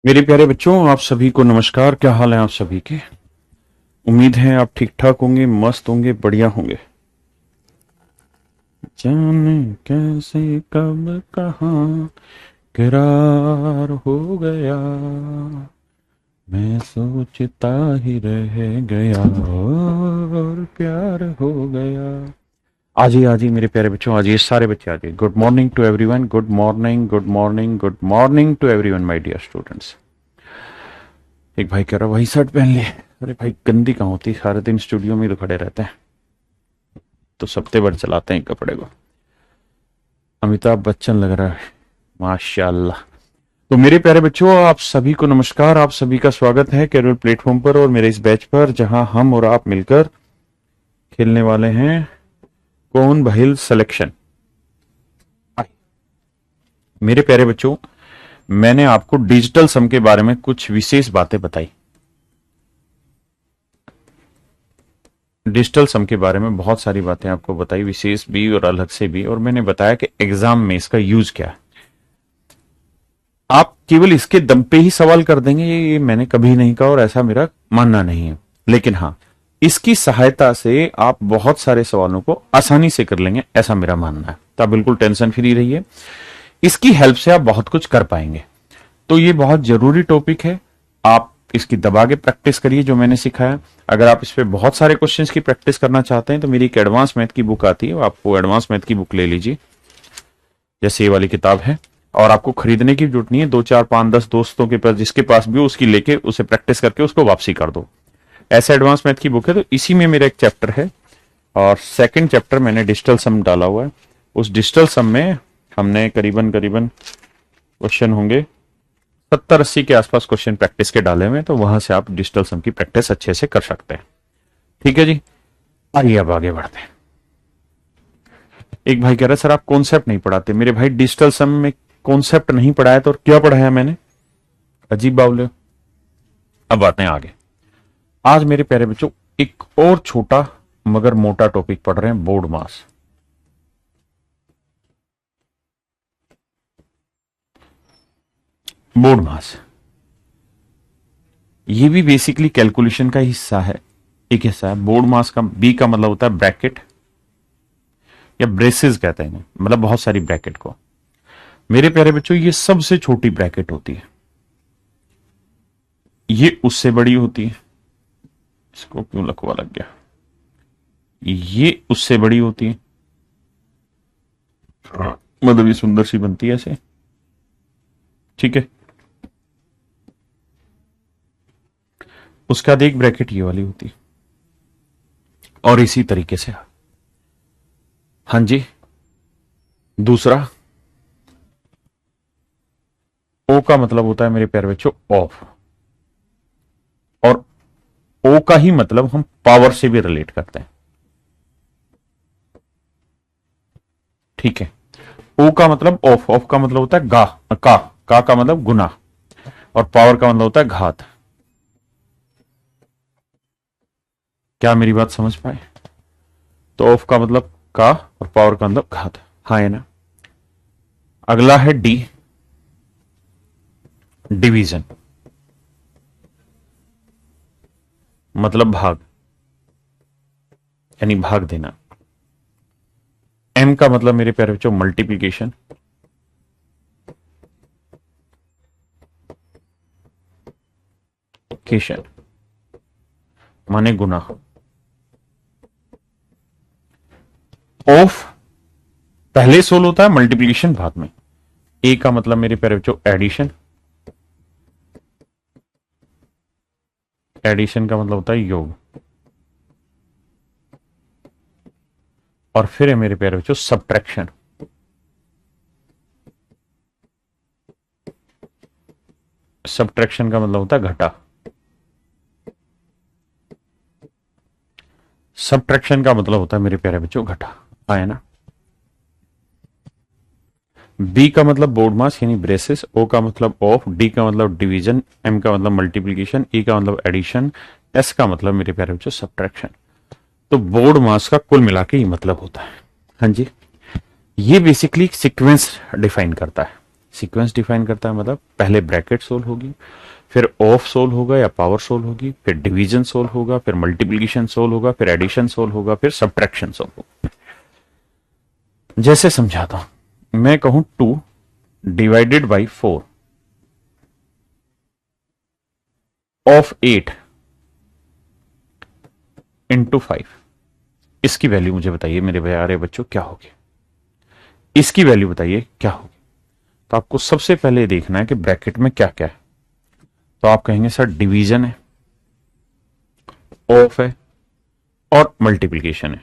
मेरे प्यारे बच्चों, आप सभी को नमस्कार। क्या हाल है आप सभी के? उम्मीद है आप ठीक ठाक होंगे, मस्त होंगे, बढ़िया होंगे। जाने कैसे कब कहाँ करार हो गया, मैं सोचता ही रह गया और प्यार हो गया। आज ही मेरे प्यारे बच्चों, आज ये सारे बच्चे आज good morning to everyone. Good morning, good morning, good morning to everyone my dear students. एक भाई कह रहा वही शर्ट पहन ले। अरे भाई गंदी कहाँ होती, सारे दिन स्टूडियो में ही तो खड़े रहते हैं, तो सप्ते भर चलाते हैं कपड़े को। अमिताभ बच्चन लग रहा है, माशाल्लाह। तो मेरे प्यारे बच्चों, आप सभी को नमस्कार। आप सभी का स्वागत है कैरियर प्लेटफॉर्म पर और मेरे इस बैच पर, जहां हम और आप मिलकर खेलने वाले हैं कौन बहिल सिलेक्शन। मेरे प्यारे बच्चों, मैंने आपको डिजिटल सम के बारे में कुछ विशेष बातें बताई। डिजिटल सम के बारे में बहुत सारी बातें आपको बताई, विशेष भी और अलग से भी, और मैंने बताया कि एग्जाम में इसका यूज क्या है। आप केवल इसके दम पे ही सवाल कर देंगे, ये मैंने कभी नहीं कहा और ऐसा मेरा मानना नहीं है। लेकिन हाँ, इसकी सहायता से आप बहुत सारे सवालों को आसानी से कर लेंगे, ऐसा मेरा मानना है। तो आप बिल्कुल टेंशन फ्री रहिए, इसकी हेल्प से आप बहुत कुछ कर पाएंगे। तो ये बहुत जरूरी टॉपिक है। आप इसकी दबा के प्रैक्टिस करिए जो मैंने सिखाया। अगर आप इस पे बहुत सारे क्वेश्चंस की प्रैक्टिस करना चाहते हैं तो मेरी एक एडवांस मैथ की बुक आती है, आपको एडवांस मैथ की बुक ले लीजिए, जैसे ये वाली किताब है। और आपको खरीदने की जरूरत नहीं है, 2 4 5 10 दोस्तों के पास, जिसके पास भी हो उसकी लेके उसे प्रैक्टिस करके उसको वापसी कर दो। ऐसा एडवांस मैथ की बुक है। तो इसी में मेरा एक चैप्टर है और सेकंड चैप्टर मैंने डिजिटल सम डाला हुआ है। उस डिजिटल सम में हमने करीबन करीबन क्वेश्चन होंगे 70 80 के आसपास क्वेश्चन प्रैक्टिस के डाले हुए, तो वहां से आप डिजिटल सम की प्रैक्टिस अच्छे से कर सकते हैं। ठीक है जी, आइए अब आगे बढ़ते हैं। एक भाई कह रहा है सर आप कॉन्सेप्ट नहीं पढ़ाते। मेरे भाई डिजिटल सम में कॉन्सेप्ट नहीं पढ़ाया तो और क्या पढ़ाया मैंने? अजीब बावले। अब आते हैं आगे। आज मेरे प्यारे बच्चों एक और छोटा मगर मोटा टॉपिक पढ़ रहे हैं, बोर्ड मास। बोर्ड मास ये भी बेसिकली कैलकुलेशन का हिस्सा है, एक हिस्सा है। बोर्ड मास का बी का मतलब होता है ब्रैकेट या ब्रेसेस कहते हैं, मतलब बहुत सारी ब्रैकेट को। मेरे प्यारे बच्चों ये सबसे छोटी ब्रैकेट होती है, ये उससे बड़ी होती है। इसको क्यों लकवा लग गया? ये उससे बड़ी होती है, मतलब ये सुंदर सी बनती है ऐसे। ठीक है, उसके बाद एक ब्रैकेट ये वाली होती है और इसी तरीके से। हाँ जी, दूसरा ओ का मतलब होता है मेरे प्यारे बच्चों ऑफ, और ओ का ही मतलब हम पावर से भी रिलेट करते हैं। ठीक है, ओ का मतलब ऑफ, ऑफ का मतलब होता है गा, का मतलब गुना, और पावर का मतलब होता है घात। क्या मेरी बात समझ पाए? तो ऑफ का मतलब का और पावर का मतलब घात। हाँ है ना। अगला है डी, डिवीजन, मतलब भाग, यानी भाग देना। एम का मतलब मेरे प्यारे बच्चों मल्टीप्लीकेशन, केशन माने गुना। ऑफ पहले सोल होता है, मल्टीप्लीकेशन बाद में। ए का मतलब मेरे प्यारे बच्चों एडिशन, एडिशन का मतलब होता है योग। और फिर है मेरे प्यारे बच्चों सब्ट्रैक्शन, सब्ट्रैक्शन का मतलब होता है घटा। सब्ट्रैक्शन का मतलब होता है मेरे प्यारे बच्चों घटा, आया ना। बी का मतलब बोर्ड मास यानी ब्रेसेस, ओ का मतलब ऑफ, डी का मतलब डिवीजन, एम का मतलब मल्टीप्लीकेशन, ई का मतलब एडिशन, एस का मतलब मेरे प्यारे बच्चों सब्ट्रैक्शन। तो बोर्ड मास का कुल मिला के ये मतलब होता है। हाँ जी, ये बेसिकली सीक्वेंस डिफाइन करता है। सीक्वेंस डिफाइन करता है मतलब पहले ब्रैकेट सोल्व होगी, फिर ऑफ सोल्व होगा या पावर सोल्व होगी, फिर डिवीजन सोल्व होगा, फिर मल्टीप्लीकेशन सोल्व होगा, फिर एडिशन सोल्व होगा, फिर सब्ट्रैक्शन सोल्व होगा। जैसे समझाता हूं, मैं कहूं 2 डिवाइडेड बाई 4 ऑफ 8 इंटू 5, इसकी वैल्यू मुझे बताइए मेरे प्यारे बच्चों क्या होगी। इसकी वैल्यू बताइए क्या होगी। तो आपको सबसे पहले देखना है कि ब्रैकेट में क्या क्या है। तो आप कहेंगे सर डिवीजन है, ऑफ है और मल्टीप्लीकेशन है।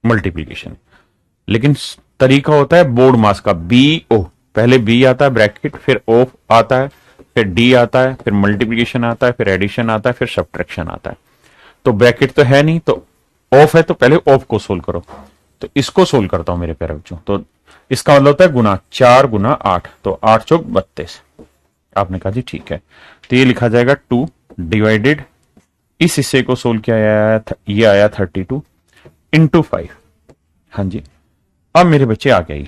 मल्टीप्लीकेशन, लेकिन तरीका होता है बोर्ड मास का, बी ओ, पहले बी आता है ब्रैकेट, फिर ऑफ आता है, फिर डी आता है, फिर मल्टीप्लीकेशन आता है, फिर एडिशन आता है, फिर सब्ट्रैक्शन आता है। तो ब्रैकेट तो है नहीं, तो ऑफ है, तो पहले ऑफ को सोल्व करो। तो इसको सोल्व करता हूं मेरे प्यारे बच्चों। तो इसका मतलब होता है गुना, 4 गुना 8, तो 8 चौक 32। आपने कहा जी ठीक है, तो ये लिखा जाएगा 2 डिवाइडेड, इस हिस्से को सोल्व किया आया, ये आया 32 इंटू 5। हाँ जी, अब मेरे बच्चे आ गए।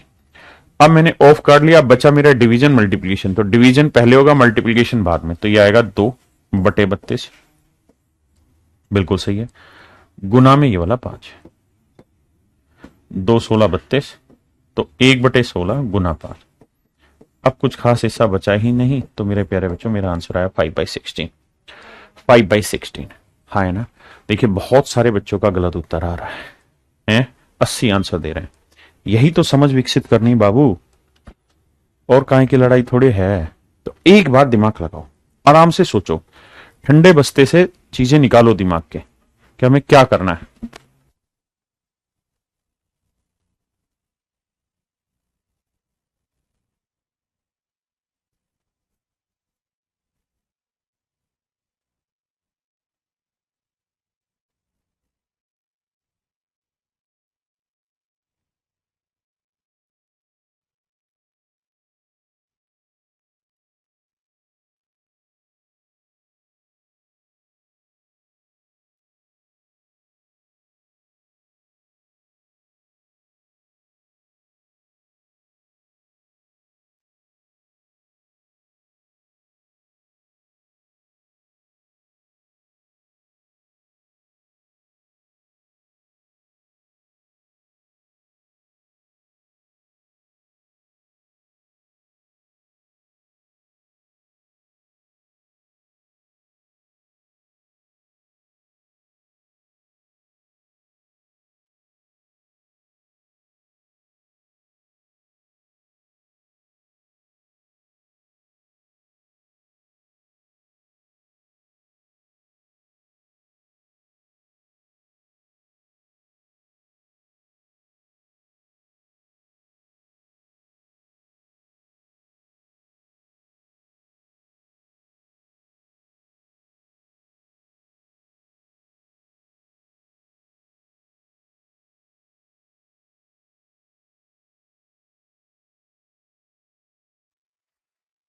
अब मैंने ऑफ काट लिया, अब बचा मेरा डिवीजन मल्टीप्लीकेशन। तो डिवीजन पहले होगा, मल्टीप्लीकेशन बाद में, तो ये आएगा 2/32। बिल्कुल सही है। गुना में ये वाला 5, 2 16 32, तो 1/16 गुना 5। अब कुछ खास हिस्सा बचा ही नहीं, तो मेरे प्यारे बच्चों मेरा आंसर आया 5/16। 5/16, हाँ है ना। देखिए बहुत सारे बच्चों का गलत उत्तर आ रहा है, 80 आंसर दे रहे हैं। यही तो समझ विकसित करनी बाबू, और काहे की लड़ाई थोड़ी है। तो एक बात दिमाग लगाओ, आराम से सोचो, ठंडे बस्ते से चीजें निकालो दिमाग के कि हमें क्या करना है।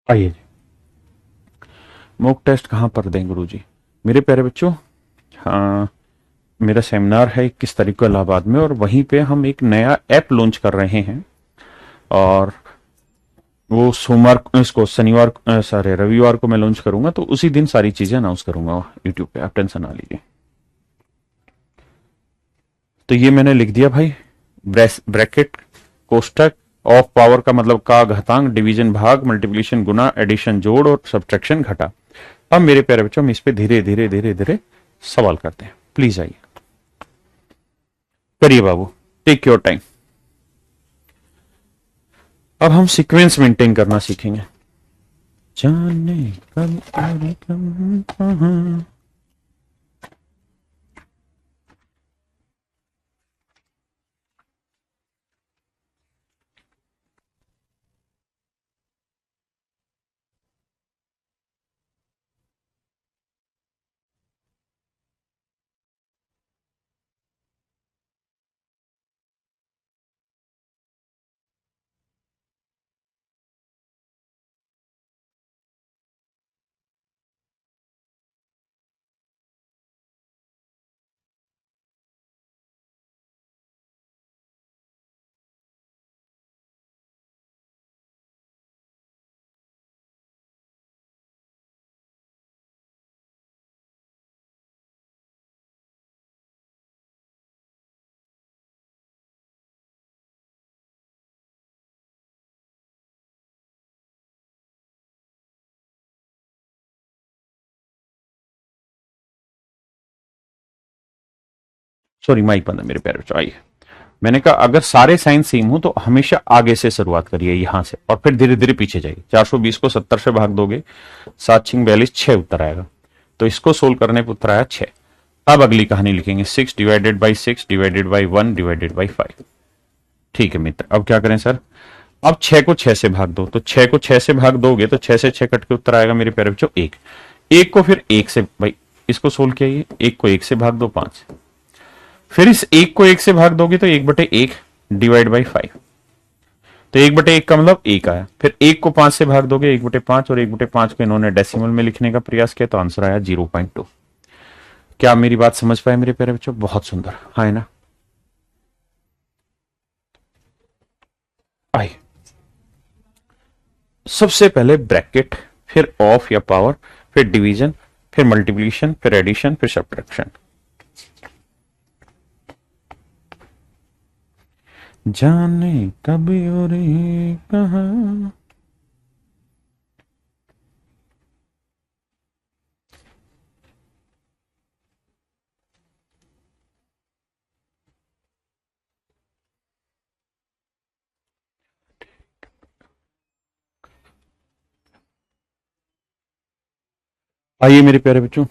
आइए जी, मॉक टेस्ट कहां पर दें गुरुजी। मेरे प्यारे बच्चों, हाँ, मेरा सेमिनार है 21 तारीख को इलाहाबाद में, और वहीं पे हम एक नया ऐप लॉन्च कर रहे हैं। और वो सोमवार, इसको शनिवार, सॉरी रविवार को मैं लॉन्च करूंगा, तो उसी दिन सारी चीजें अनाउंस करूंगा यूट्यूब पे, आप टेंशन ना लीजिए। तो ये मैंने लिख दिया भाई, ब्रैकेट, कोष्टक, ऑफ पावर का मतलब का घातांक, डिवीजन भाग, मल्टीप्लिकेशन गुना, एडिशन जोड़, और सब्ट्रैक्शन घटा। अब मेरे प्यारे बच्चों हम इस पे धीरे धीरे धीरे धीरे सवाल करते हैं। प्लीज आइए, करिए बाबू, टेक योर टाइम। अब हम सीक्वेंस मेंटेन करना सीखेंगे। जाने कब और कब कहां। सॉरी माई पंद्रह मेरे प्यारे बच्चों आइए। मैंने कहा अगर सारे साइन सेम हो तो हमेशा आगे से शुरुआत करिए यहां से और फिर धीरे धीरे पीछे जाइए। 420 को 70 से भाग दोगे, 7×6 = 42, 6 उत्तर आएगा। तो इसको सोल्व करने पर उत्तर आया 6। अब अगली कहानी लिखेंगे 6 divided by 6 divided by 1 divided by 5। ठीक है मित्र, अब क्या करें सर? अब 6 को 6 से भाग दो, तो 6 को 6 से भाग दोगे तो 6 से 6 कट के उत्तर आएगा मेरे प्यारे बच्चों 1। 1 को फिर 1 से, भाई इसको सोल्व किया, 1 को 1 से भाग दो 5। फिर इस 1 को 1 से भाग दोगे तो 1/1 डिवाइड बाई 5। तो 1/1 का मतलब 1 आया। फिर 1 को 5 से भाग दोगे 1/5, और 1/5 को इन्होंने डेसिमल में लिखने का प्रयास किया तो आंसर आया 0.2। क्या आप मेरी बात समझ पाए मेरे प्यारे बच्चों? बहुत सुंदर, हाँ है ना? आइए सबसे पहले ब्रैकेट, फिर ऑफ या पावर, फिर डिवीजन, फिर मल्टीप्लिकेशन, फिर एडिशन, फिर सब्ट्रैक्शन। जाने कभी और कहा। आइए मेरे प्यारे बच्चों,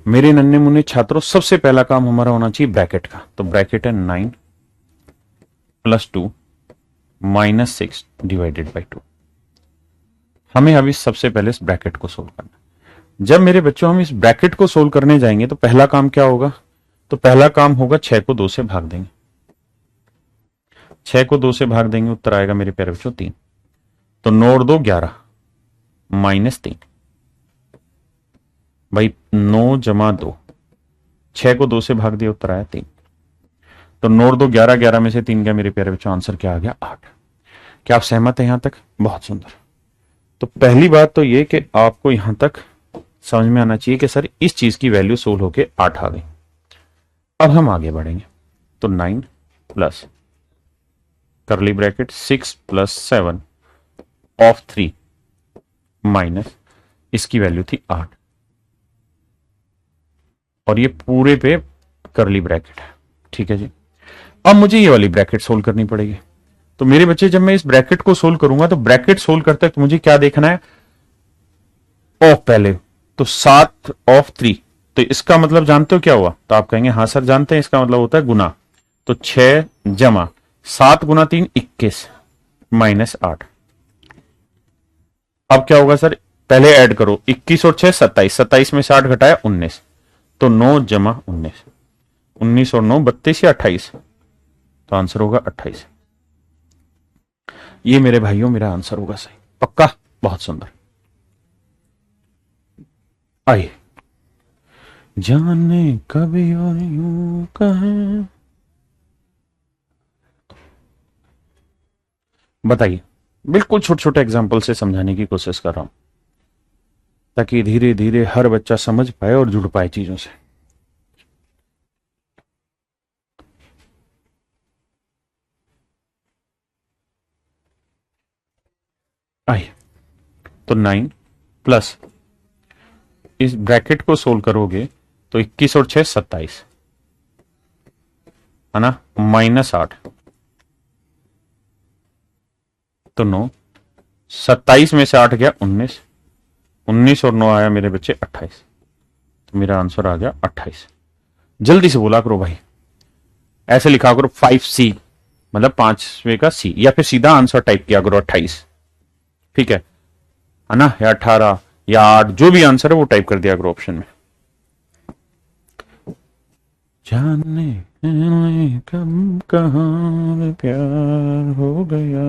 मेरे नन्हे मुन्ने छात्रों, सबसे पहला काम हमारा होना चाहिए ब्रैकेट का। तो ब्रैकेट है 9 + 2 - 6 डिवाइडेड बाई 2। हमें अभी सबसे पहले इस ब्रैकेट को सोल्व करना है। जब मेरे बच्चों हम इस ब्रैकेट को सोल्व करने जाएंगे तो पहला काम क्या होगा? तो पहला काम होगा 6 को 2 से भाग देंगे। 6 को 2 से भाग देंगे, उत्तर आएगा मेरे प्यारे बच्चों 3। तो 9 और 2 11 -3। भाई 9 जमा 2, 6 को 2 से भाग दिया, उत्तर आया 3। तो 9 और 2 11, 11 में से 3 गया मेरे प्यारे बच्चों, आंसर क्या आ गया? 8। क्या आप सहमत हैं यहां तक? बहुत सुंदर। तो पहली बात तो ये कि आपको यहां तक समझ में आना चाहिए कि सर इस चीज की वैल्यू सोल्व होके 8 आ गई। अब हम आगे बढ़ेंगे। तो 9 प्लस करली ब्रैकेट 6 + 7 ऑफ 3 माइनस इसकी वैल्यू थी 8, और ये पूरे पे करली ब्रैकेट है। ठीक है जी। अब मुझे ये वाली ब्रैकेट सोल्व करनी पड़ेगी। तो मेरे बच्चे जब मैं इस ब्रैकेट को सोल्व करूंगा तो ब्रैकेट सोल्व करते वक्त मुझे क्या देखना है? ऑफ पहले। तो 7/3, तो इसका मतलब जानते हो क्या हुआ? तो आप कहेंगे हाँ सर जानते हैं, इसका मतलब होता है गुना। तो 6 जमा 7 × 3 21 -8। अब क्या होगा सर? पहले ऐड करो, 21 और 6 27, 27 में से 8 घटाया 19। तो 9 जमा 19, 19 और 9 32 या 28। तो आंसर होगा 28। ये मेरे भाइयों मेरा आंसर होगा सही, पक्का? बहुत सुंदर। आइए, जाने कभी और यूं कहें। बताइए, बिल्कुल छोटे छोटे एग्जाम्पल से समझाने की कोशिश कर रहा हूं ताकि धीरे धीरे हर बच्चा समझ पाए और जुड़ पाए चीजों से। आइए, तो 9 प्लस इस ब्रैकेट को सोल्व करोगे तो 21 और 6 27 है ना, -8। तो 9, 27 में से 8 गया 19, 19 और 9 आया मेरे बच्चे 28। तो मेरा आंसर आ गया 28। जल्दी से बोला करो भाई, ऐसे लिखा करो 5C, मतलब 5वें का C, या फिर सीधा आंसर टाइप किया करो 28। ठीक है ना? या 18 या 8, जो भी आंसर है वो टाइप कर दिया करो ऑप्शन में। जाने कब कहाँ प्यार हो गया,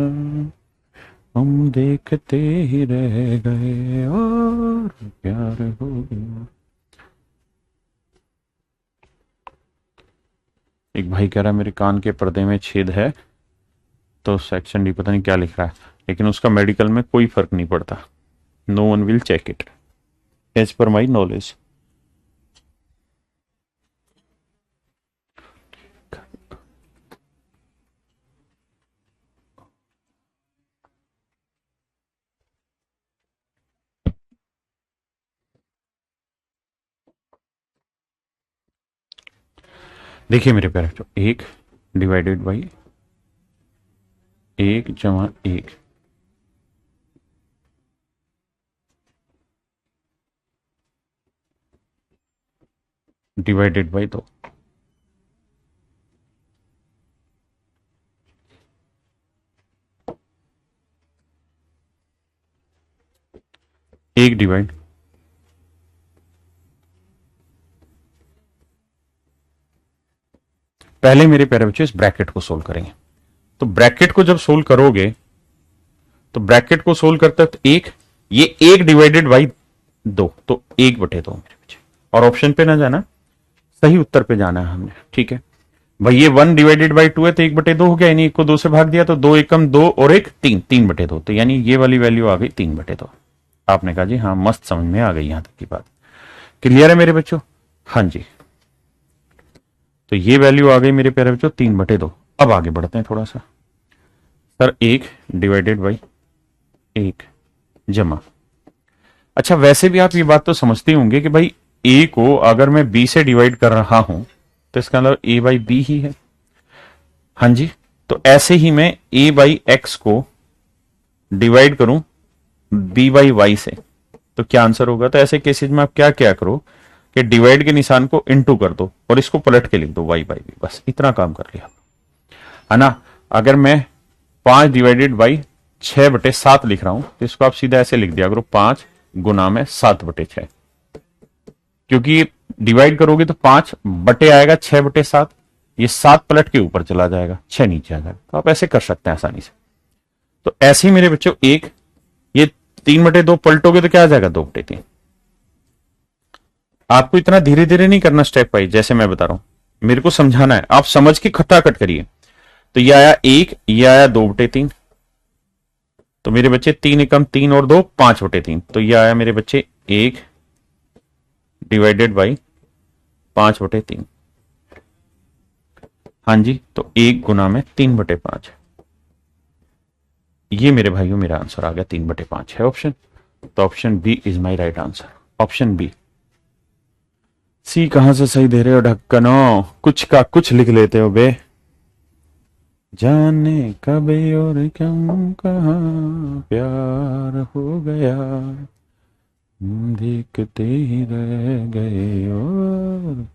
हम देखते ही रह गए और प्यार हो गया। एक भाई कह रहा है मेरे कान के पर्दे में छेद है, तो सेक्शन डी पता नहीं क्या लिख रहा है, लेकिन उसका मेडिकल में कोई फर्क नहीं पड़ता। No one will check it as per my knowledge. देखिए मेरे प्यारे बच्चों, 1 डिवाइडेड बाई 1 जमा 1, डिवाइडेड बाई 2। एक डिवाइड, पहले मेरे प्यारे बच्चों इस ब्रैकेट को सोल्व करेंगे। तो ब्रैकेट को जब सोल्व करोगे तो ब्रैकेट को सोल्व करते तो एक, ये 1 डिवाइडेड बाई 2, तो 1/2 मेरे बच्चे। और ऑप्शन पे ना जाना, सही उत्तर पे जाना है हमने, ठीक है भाई। ये 1 डिवाइडेड बाई 2 है तो 1/2 हो गया, यानी 1 को 2 से भाग दिया तो 2 एकम 2 और 1 3, 3/2, तो यानी ये वाली वैल्यू आ गई 3/2। आपने कहा जी हाँ, मस्त समझ में आ गई, यहां तक की बात क्लियर है मेरे बच्चों? हाँ जी, तो ये वैल्यू आ गई मेरे प्यारे बच्चों 3/2। अब आगे बढ़ते हैं थोड़ा सा। सर 1 डिवाइडेड बाई 1 जमा, अच्छा वैसे भी आप ये बात तो समझते होंगे कि भाई ए को अगर मैं बी से डिवाइड कर रहा हूं तो इसका मतलब ए बाई बी ही है। हाँ जी, तो ऐसे ही मैं ए बाई एक्स को डिवाइड करूं बी बाई वाई से तो क्या आंसर होगा? तो ऐसे केसेस में आप क्या क्या करो कि डिवाइड के निशान को इनटू कर दो और इसको पलट के लिख दो वाई बाई बी, बस इतना काम कर लिया, है ना। अगर मैं 5 डिवाइडेड बाई 6/7 लिख रहा हूं तो इसको आप सीधा ऐसे लिख दिया करो 5 गुना में 7/6, क्योंकि डिवाइड करोगे तो 5 बटे आएगा 6/7, ये 7 पलट के ऊपर चला जाएगा, 6 नीचे आ जाएगा, तो आप ऐसे कर सकते हैं आसानी से। तो ऐसे ही मेरे बच्चों एक, ये 3/2 पलटोगे तो क्या आ जाएगा 2/3। आपको इतना धीरे धीरे नहीं करना स्टेप बाई, जैसे मैं बता रहा हूं मेरे को समझाना है, आप समझ के खटाखट करिए। तो ये आया 1, ये आया 2/3, तो मेरे बच्चे 3 एकम 3 और 2 5/3, तो ये आया मेरे बच्चे 1 डिवाइडेड बाई 5/3। हाँ जी, तो 1 गुना में 3/5, ये मेरे भाइयों मेरा आंसर आ गया 3/5 है ऑप्शन। तो option B is my right answer, option B. C कहां से सही दे रहे हो ढक्कनो, कुछ का कुछ लिख लेते हो बे। जाने कब और क्यों कहा प्यार हो गया, देखते ही रह गए और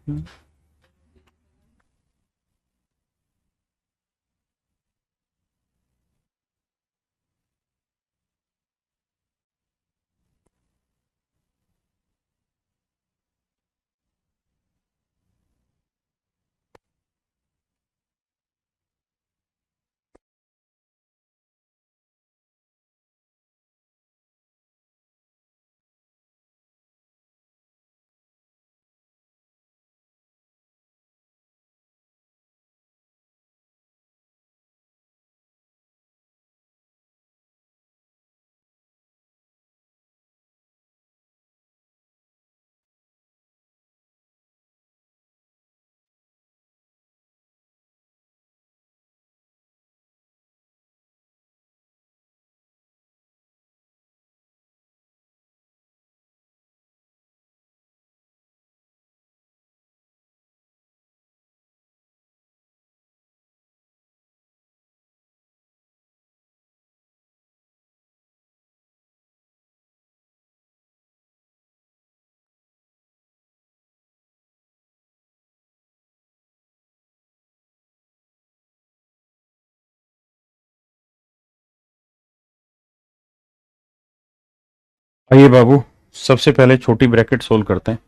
आइए बाबू, सबसे पहले छोटी ब्रैकेट सोल्व करते हैं।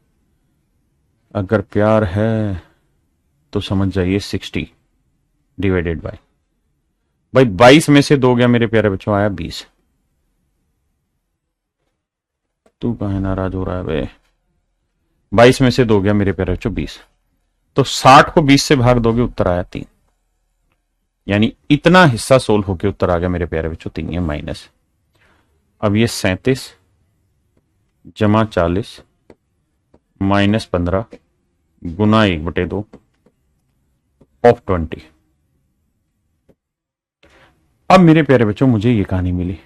अगर प्यार है तो समझ जाइए 60 डिवाइडेड बाय, भाई 22 में से 2 गया मेरे प्यारे बच्चों, आया 20। तू कहे नाराज हो रहा है बे? 22 में से 2 गया मेरे प्यारे बच्चों 20, तो 60 को 20 से भाग दोगे उत्तर आया 3, यानी इतना हिस्सा सोल्व होके उत्तर आ गया मेरे प्यारे बच्चों 3, ये माइनस। अब ये 37 जमा 40 माइनस 15 गुना 1/2 ऑफ 20। अब मेरे प्यारे बच्चों मुझे ये कहानी मिली,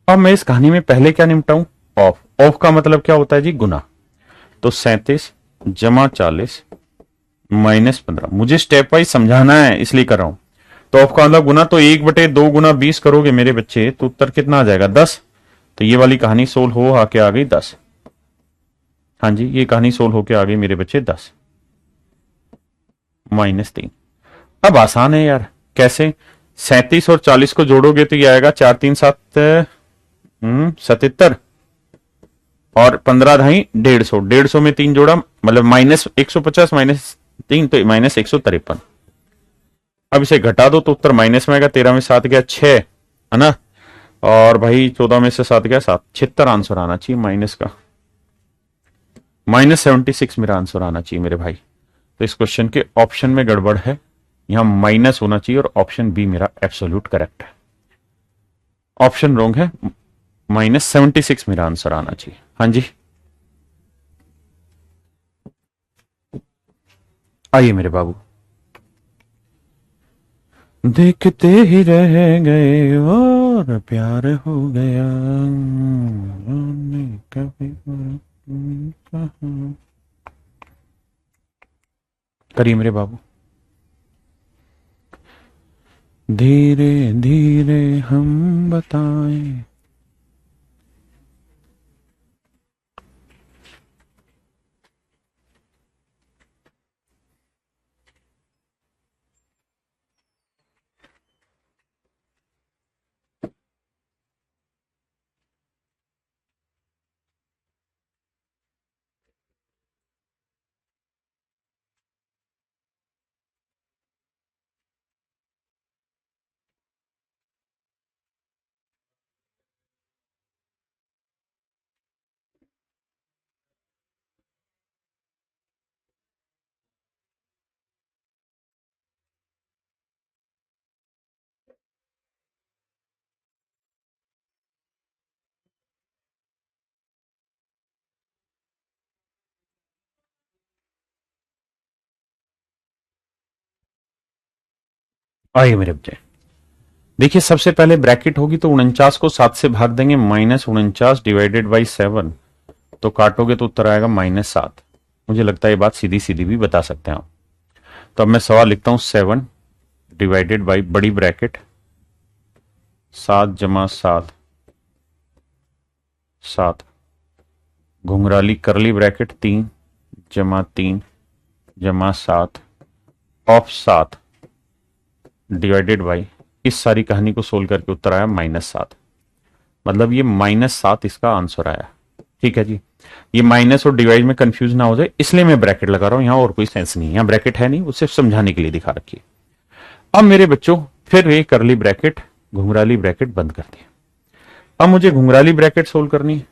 अब मैं इस कहानी में पहले क्या निपटाऊं? ऑफ। ऑफ का मतलब क्या होता है जी? गुना। तो 37 जमा 40 -15। मुझे स्टेप वाइज समझाना है इसलिए कर रहा हूं। तो ऑफ का मतलब गुना, तो 1/2 गुना 20 करोगे मेरे बच्चे तो उत्तर कितना आ जाएगा 10। तो ये वाली कहानी सोल्व हो आके आ गई 10। हाँ जी, ये कहानी सोल्व होके आ गई मेरे बच्चे 10 -3। अब आसान है यार, कैसे? 37 और 40 को जोड़ोगे तो ये आएगा 4 3 7 77, और 15 ढाई 150, 150 में 3 जोड़ा मतलब -150 -3 तो -153। अब इसे घटा दो तो उत्तर माइनस में आएगा। 13 में 7 गया 6, है ना, और भाई 14 में से 7 गया 7, 76 आंसर आना चाहिए माइनस का। -76 मेरा आंसर आना चाहिए मेरे भाई। तो इस क्वेश्चन के ऑप्शन में गड़बड़ है, यहां माइनस होना चाहिए और ऑप्शन बी मेरा एब्सोल्यूट करेक्ट है। ऑप्शन रॉन्ग है, -76 मेरा आंसर आना चाहिए। हाँ जी, आइए मेरे बाबू। देखते ही रह गए और प्यार हो गया, कभी करिए मेरे बाबू। धीरे धीरे हम बताएं। आइए मेरे बच्चे, देखिए सबसे पहले ब्रैकेट होगी तो 49 को 7 से भाग देंगे, -49 डिवाइडेड बाई 7, तो काटोगे तो उत्तर आएगा -7। मुझे लगता है ये बात सीधी सीधी भी बता सकते हैं आप। तो अब मैं सवाल लिखता हूं, 7 डिवाइडेड बाई बड़ी ब्रैकेट 7 जमा 7 7, घुंघराली करली ब्रैकेट 3 जमा 3 जमा 7 ऑफ 7 डिवाइडेड बाई, इस सारी कहानी को सोल्व करके उत्तर आया -7। मतलब ये -7 इसका आंसर आया। ठीक है जी, ये माइनस और डिवाइड में कंफ्यूज ना हो जाए इसलिए मैं ब्रैकेट लगा रहा हूं, यहां और कोई सेंस नहीं है, यहां ब्रैकेट है नहीं, उसे समझाने के लिए दिखा रखी है। अब मेरे बच्चों फिर ये करली ब्रैकेट घुंघराली ब्रैकेट बंद कर दी। अब मुझे घुंघराली ब्रैकेट सोल्व करनी है,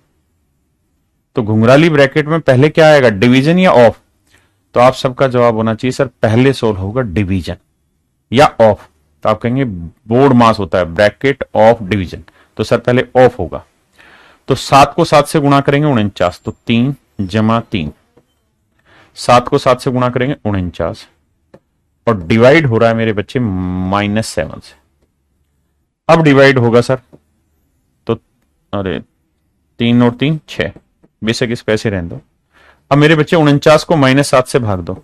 तो घुंघराली ब्रैकेट में पहले क्या आएगा, डिवीजन या ऑफ? तो आप सबका जवाब होना चाहिए सर पहले सोल्व होगा डिवीजन या ऑफ। तो आप कहेंगे बोर्ड मास होता है ब्रैकेट ऑफ डिवीजन, तो सर पहले ऑफ होगा। तो 7 को 7 से गुणा करेंगे 49, तो 3 जमा 3, 7 को 7 से गुणा करेंगे 49, और डिवाइड हो रहा है मेरे बच्चे -7 से। अब डिवाइड होगा सर तो, अरे 3 और 3 6, बेशक इस पैसे रहने दो। अब मेरे बच्चे 49 को -7 से भाग दो,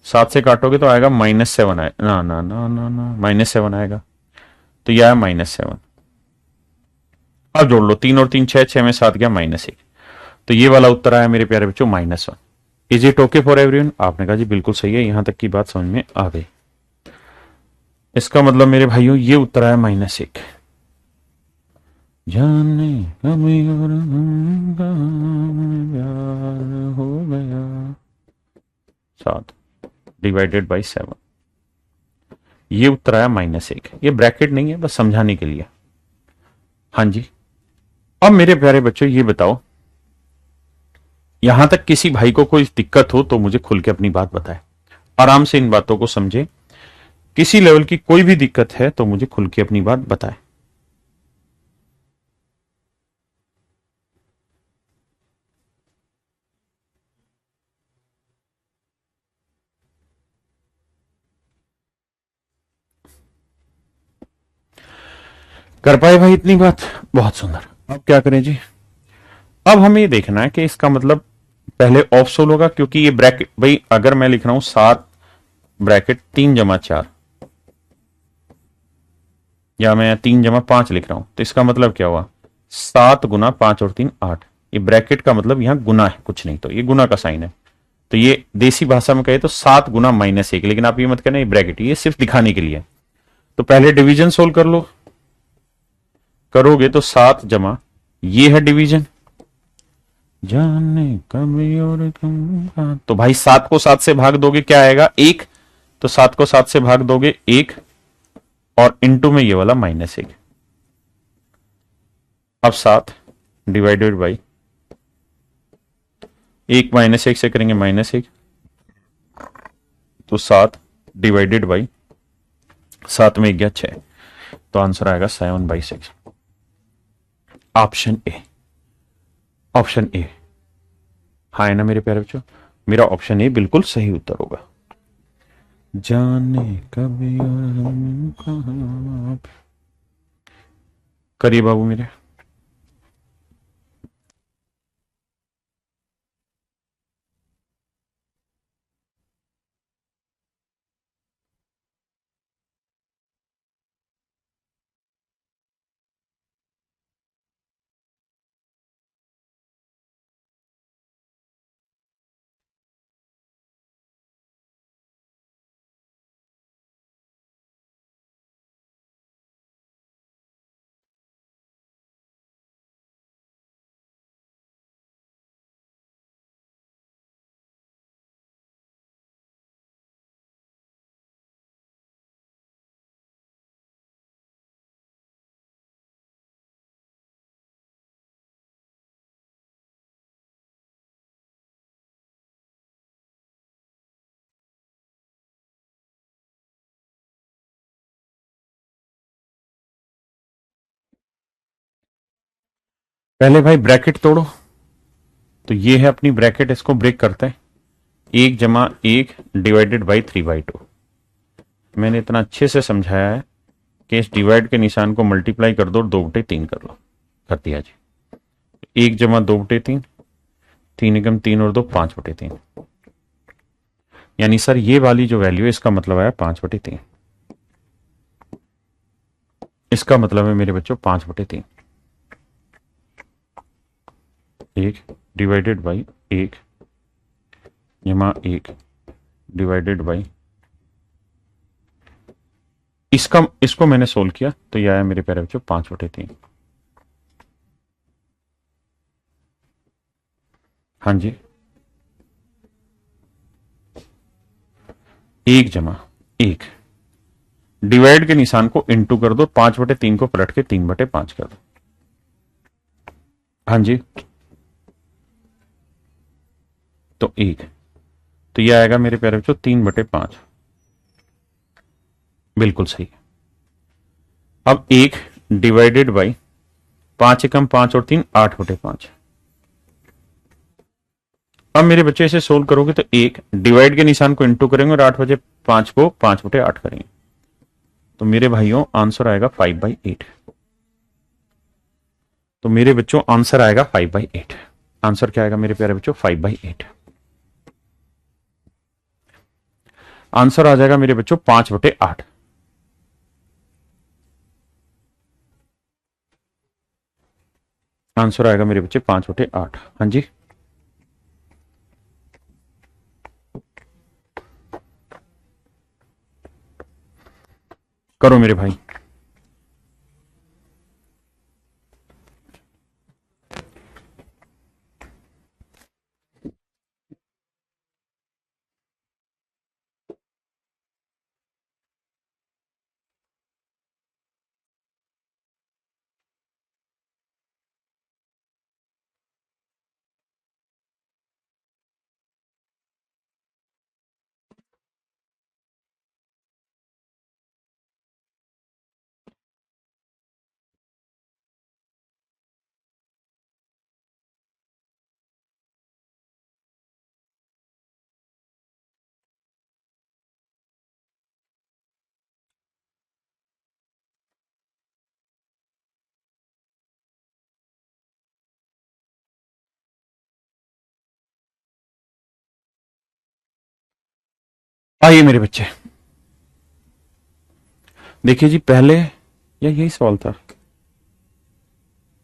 7 से काटोगे तो आएगा -7 आएगा, ना ना ना ना ना -7 आएगा, तो यह है -7। अब जोड़ लो 3 और 3 6, 6 में 7 गया -1, तो ये वाला उत्तर आया मेरे प्यारे बच्चों -1। Is it okay for everyone? आपने कहा जी बिल्कुल सही है, यहां तक की बात समझ में आ गई। इसका मतलब मेरे भाइयों ये उत्तर आया -1। जाने कभी और प्यार हो गया 7 डिवाइडेड बाई 7, ये उत्तर आया -1। ये ब्रैकेट नहीं है, बस समझाने के लिए। हाँ जी, अब मेरे प्यारे बच्चों ये बताओ, यहां तक किसी भाई को कोई दिक्कत हो तो मुझे खुल के अपनी बात बताए, आराम से इन बातों को समझे। किसी लेवल की कोई भी दिक्कत है तो मुझे खुल के अपनी बात बताए। कर पाए भाई इतनी बात? बहुत सुंदर। अब क्या करें जी? अब हमें ये देखना है कि इसका मतलब पहले ऑफ सोल होगा, क्योंकि ये ब्रैकेट भाई, अगर मैं लिख रहा हूं 7 ब्रैकेट 3 जमा 4, या मैं 3 जमा 5 लिख रहा हूं, तो इसका मतलब क्या हुआ, 7 गुना 5 और 3 8। ये ब्रैकेट का मतलब यहां गुना है, कुछ नहीं, तो ये गुना का साइन है। तो ये देसी भाषा में कहे तो 7 गुना -1, लेकिन आप ये मत कहना ये ब्रैकेट, ये सिर्फ दिखाने के लिए। तो पहले डिवीजन सोल्व कर लो, करोगे तो 7 जमा, ये है डिवीजन, जाने कभी और कम, तो भाई 7 को 7 से भाग दोगे क्या आएगा, 1। तो 7 को 7 से भाग दोगे 1, और इंटू में ये वाला -1। अब 7 डिवाइडेड बाई 1 -1 से करेंगे -1, तो 7 डिवाइडेड बाई 7 में 1 गया 6, तो आंसर आएगा 7/6। Option A, option A. हाँ है ना मेरे प्यारे बच्चों, मेरा ऑप्शन ए बिल्कुल सही उत्तर होगा। जाने कभी और हम कहाँ, करिए बाबू मेरे। पहले भाई ब्रैकेट तोड़ो, तो ये है अपनी ब्रैकेट, इसको ब्रेक करते हैं। 1 जमा 1 डिवाइडेड बाई 3/2। मैंने इतना अच्छे से समझाया है कि इस डिवाइड के निशान को मल्टीप्लाई कर दो और 2/3 कर लो, कर दिया जी। 1 जमा 2/3, 3 एकम 3 और 2 5/3, यानी सर ये वाली जो वैल्यू है इसका मतलब आया 5/3। इसका मतलब है मेरे बच्चों 5/3। 1 डिवाइडेड बाई 1 जमा 1 डिवाइडेड बाई, इसका इसको मैंने सोल्व किया तो ये आया मेरे प्यारे बच्चों 5/3। हाँ जी, 1 जमा 1, डिवाइड के निशान को इंटू कर दो, 5/3 को पलट के 3/5 कर दो। हाँ जी, तो 1, तो ये आएगा मेरे प्यारे बच्चों 3/5, बिल्कुल सही। अब 1 डिवाइडेड बाई 5 एकम 5 और 3 8/5। अब मेरे बच्चे इसे सोल्व करोगे तो 1 डिवाइड के निशान को इंटू करेंगे और 8/5 को 5/8 करेंगे, तो मेरे भाइयों आंसर आएगा 5/8। तो मेरे बच्चों आंसर आएगा 5/8। आंसर क्या आएगा मेरे प्यारे बच्चों, 5/8। आंसर आ जाएगा मेरे बच्चों 5/8। आंसर आएगा मेरे बच्चे 5/8। हाँ जी, करो मेरे भाई। आइए मेरे बच्चे, देखिए जी, पहले यही सवाल था,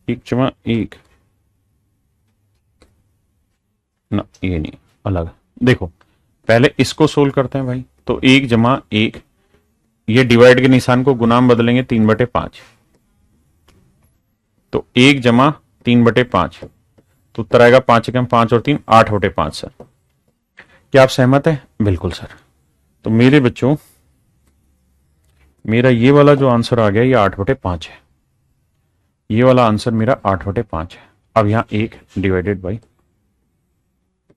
1 ना, ये नहीं, अलग। देखो पहले इसको सोल्व करते हैं भाई। तो 1 ये डिवाइड के निशान को गुना में बदलेंगे 3/5। तो 1 + 3/5, तो उत्तर आएगा 5 और 3 8/5 सर। क्या आप सहमत हैं? बिल्कुल सर। तो मेरे बच्चों, मेरा ये वाला जो आंसर आ गया ये 8/5 है। ये वाला आंसर मेरा 8/5 है। अब यहां 1 डिवाइडेड बाई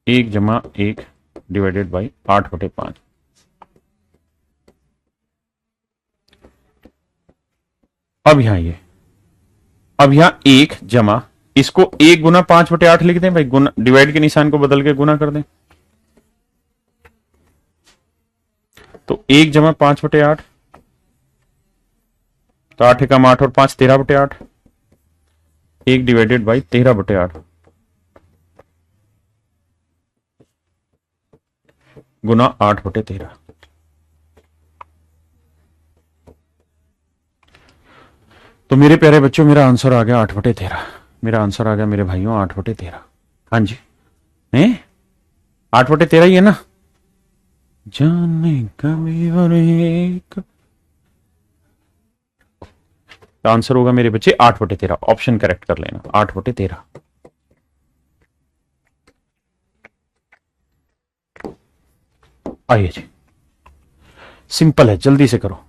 1 डिवाइडेड बाई 8/5। अब यहां 1 जमा, इसको 1 गुना 5/8 लिख दें भाई, गुना डिवाइड के निशान को बदल के गुना कर दें। तो 1 जमा 5/8, तो 8 एकम 8 और 5 13/8। 1 डिवाइडेड बाई 13/8 गुना 8/13। तो मेरे प्यारे बच्चों, मेरा आंसर आ गया 8/13। मेरा आंसर आ गया मेरे भाइयों 8/13। हाँ जी, है 8/13 ही है ना? जाने कभी और एक, आंसर होगा मेरे बच्चे 8/13। ऑप्शन करेक्ट कर लेना, 8/13। आइए जी, सिंपल है, जल्दी से करो।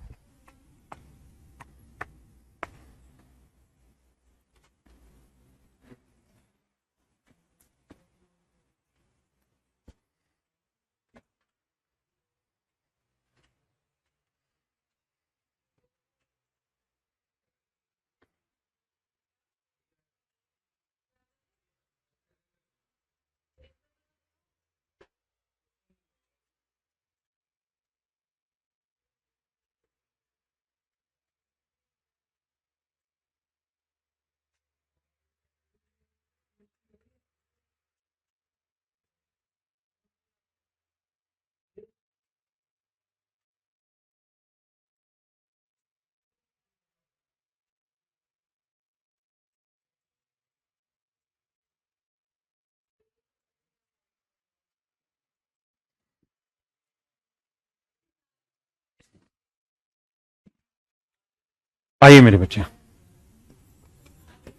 आइए मेरे बच्चे,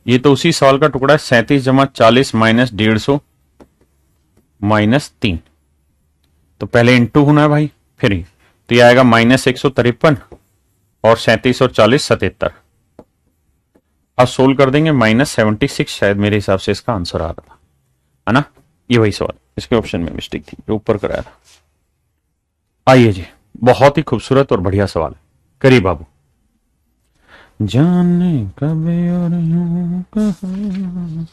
ये तो उसी सवाल का टुकड़ा है। 37 जमा 40 माइनस 150 माइनस 3। तो पहले इंटू होना है भाई, फिर ही तो ये आएगा -153 और 37 और 40 77। अब सोल्व कर देंगे, -76 शायद मेरे हिसाब से इसका आंसर आ रहा था, है ना? ये वही सवाल, इसके ऑप्शन में मिस्टेक थी जो ऊपर कराया था। आइए जी, बहुत ही खूबसूरत और बढ़िया सवाल है, करिए बाबू। जाने कभी और यूं कहाँ।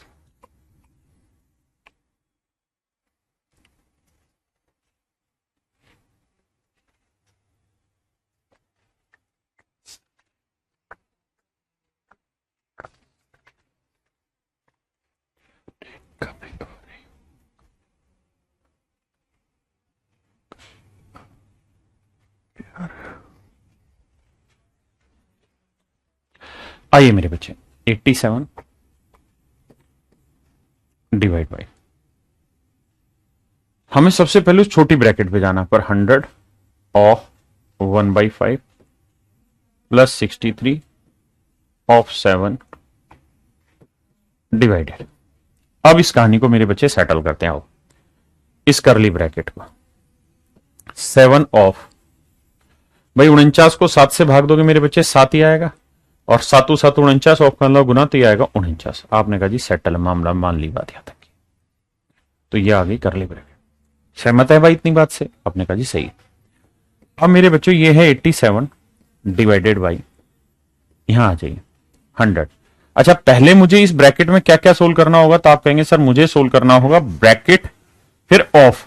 आइए मेरे बच्चे, 87 डिवाइड बाई, हमें सबसे पहले उस छोटी ब्रैकेट पे जाना, पर 100 ऑफ 1/5 प्लस 63 ऑफ 7 डिवाइडेड। अब इस कहानी को मेरे बच्चे सेटल करते हैं। आओ, इस करली ब्रैकेट को 7 ऑफ, भाई 49 को 7 से भाग दोगे मेरे बच्चे 7 ही आएगा, और 7 7 49 ऑफ कर लो गुना, तो ये आएगा 49। आपने कहा जी सेटल, मामला मान ली बात यहां तक की। तो ये आ गई करली ब्रैकेट। सहमत है भाई इतनी बात से? आपने कहा जी सही। अब मेरे बच्चों ये है 87 डिवाइडेड बाई, यहां आ जाइए 100। अच्छा, पहले मुझे इस ब्रैकेट में क्या क्या सोल्व करना होगा? तो आप कहेंगे सर मुझे सोल्व करना होगा ब्रैकेट फिर ऑफ।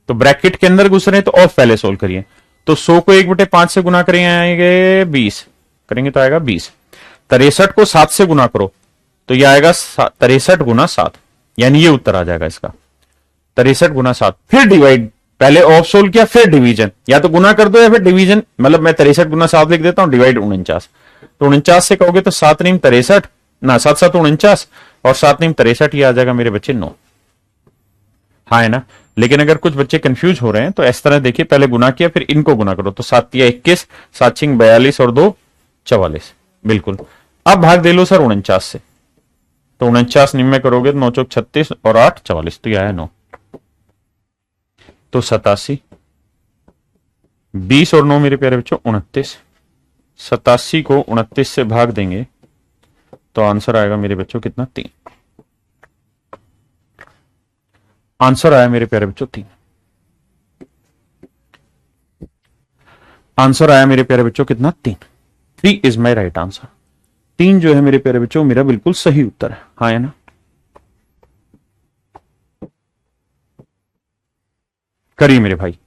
तो ब्रैकेट के अंदर घुस रहे तो ऑफ पहले सोल्व करिए। तो 100 को 1/5 से गुना करेंगे, आएंगे 20, करेंगे तो आएगा 20। 63 को 7 से गुना करो तो यह आएगा 63 गुना 7, यानी ये उत्तर आ जाएगा इसका 63 गुना 7। फिर डिवाइड पहले ऑफ सोल किया फिर डिवीजन, या तो गुना कर दो या फिर डिवीजन, मतलब मैं 63 गुना 7 लिख देता हूं, डिवाइड 49। तो 49 से कहोगे तो 7 नीम 63 ना, 7 7 49 और 7 नीम 63, ये आ जाएगा मेरे बच्चे 9। हाँ है ना। लेकिन अगर कुछ बच्चे कंफ्यूज हो रहे हैं तो इस तरह देखिए, पहले गुना किया फिर इनको गुना करो, तो 7 तिया 21, 7 छिंग 42 और 2 44, बिल्कुल। अब भाग दे लो सर 49 से, तो 49 निम्न में करोगे तो 9 चौक 36 और 8 44, तो यह है 9। तो 87, 20 और 9 मेरे प्यारे बच्चों 29। 87 को 29 से भाग देंगे तो आंसर आएगा मेरे बच्चों कितना, 3। आंसर आया मेरे प्यारे बच्चों 3। आंसर आया मेरे प्यारे बच्चों कितना, 3। 3 इज माई राइट आंसर। 3 जो है मेरे प्यारे बच्चों मेरा बिल्कुल सही उत्तर है। हाँ है ना। करिए मेरे भाई।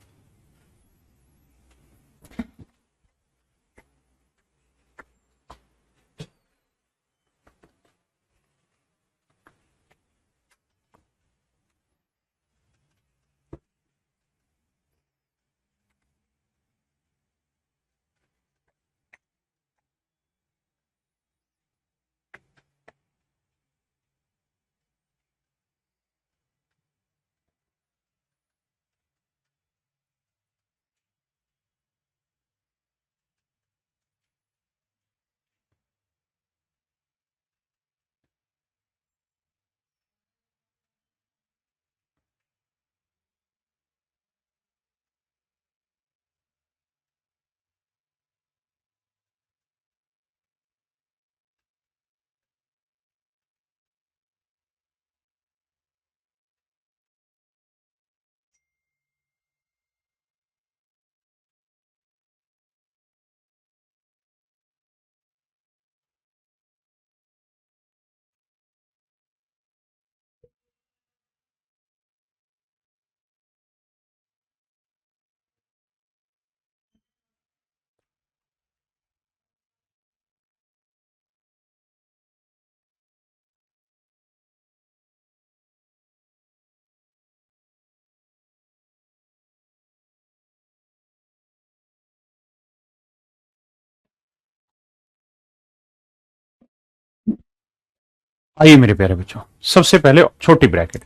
आइए मेरे प्यारे बच्चों, सबसे पहले छोटी ब्रैकेट,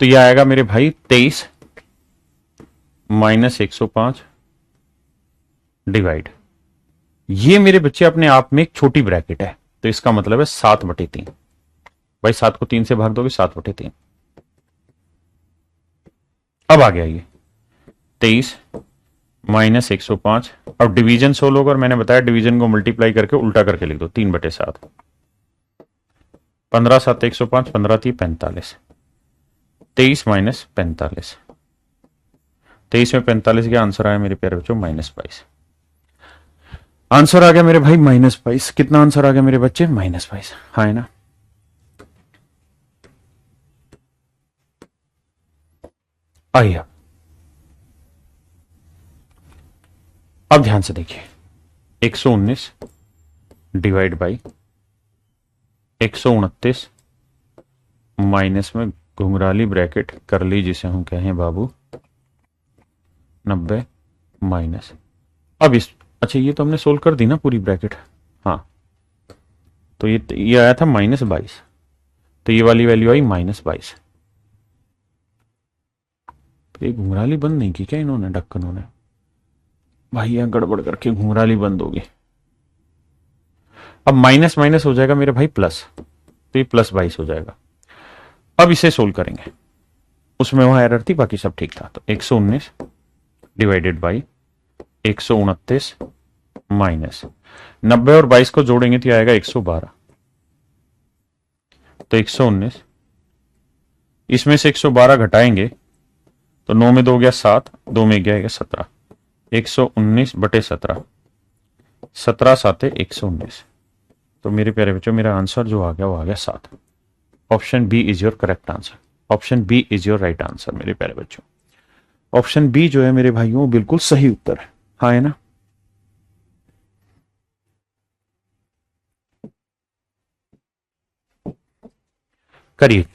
तो यह आएगा मेरे भाई 23 माइनस 105 डिवाइड, ये मेरे बच्चे अपने आप में एक छोटी ब्रैकेट है, तो इसका मतलब है 7/3। भाई 7 को 3 से भाग दोगे 7/3। अब आ गया ये 23 माइनस 105, अब डिवीजन 16 होगा और मैंने बताया डिवीजन को मल्टीप्लाई करके उल्टा करके लिख दो, 3/7। 15 7 105, 15 थी 45, 23 माइनस 45, 23 में 45 का आंसर आया मेरे प्यारे बच्चों -22। आंसर आ गया मेरे भाई -22। कितना आंसर आ गया मेरे बच्चे, -22। हाँ है ना। आइए अब ध्यान से देखिए, 119 डिवाइड बाई 129 माइनस में घुंघराली ब्रैकेट कर ली जिसे हम कहें बाबू 90 माइनस, अब इस, अच्छा ये तो हमने सोल्व कर दी ना पूरी ब्रैकेट। हाँ, तो ये आया था -22, तो ये वाली वैल्यू आई -22। तो ये घुंघराली बंद नहीं की क्या इन्होंने, ढक्कनों ने, भाई यहां गड़बड़ करके घुंघराली बंद होगी। अब माइनस माइनस हो जाएगा मेरे भाई प्लस, तो ये +22 हो जाएगा। अब इसे सोल्व करेंगे, उसमें वहां एरर थी, बाकी सब ठीक था। तो 119 डिवाइडेड बाई 129 माइनस 90 और 22 को जोड़ेंगे तो आएगा 112, तो 119, इसमें से 112 घटाएंगे तो 9 में 2 गया 7, 2 में गया 17, 119/17, 17 7 119। तो मेरे प्यारे बच्चों मेरा आंसर जो आ गया वो आ गया 7। Option B is your correct answer. Option B is your right answer मेरे प्यारे बच्चों। ऑप्शन बी जो है मेरे भाइयों बिल्कुल सही उत्तर है। हाँ है ना। करिए।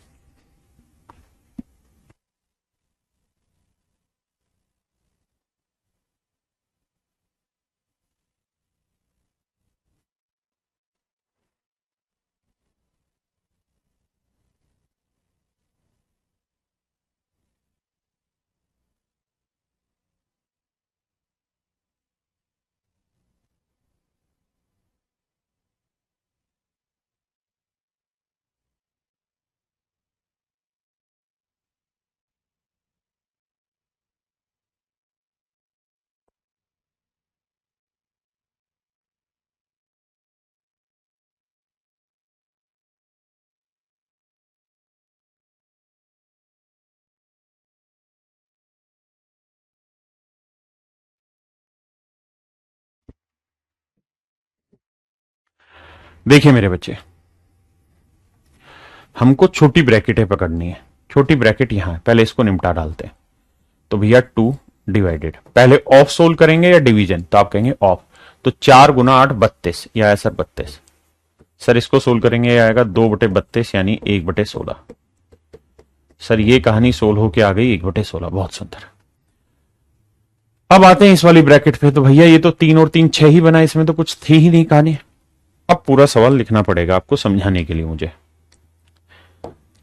देखिए मेरे बच्चे, हमको छोटी ब्रैकेटें पकड़नी है। छोटी ब्रैकेट यहां है, पहले इसको निपटा डालते हैं। तो भैया 2 डिवाइडेड, पहले ऑफ सोल्व करेंगे या डिवीजन, तो आप कहेंगे ऑफ। तो 4 गुना 8 32, या है सर 32। सर इसको सोल्व करेंगे, ये आएगा 2/32 यानी 1/16। सर ये कहानी सोल्व होके आ गई 1/16। बहुत सुंदर। अब आते हैं इस वाली ब्रैकेट पे। तो भैया ये तो 3 और 3 6 ही बना, इसमें तो कुछ थी ही नहीं कहानी। अब पूरा सवाल लिखना पड़ेगा आपको समझाने के लिए मुझे।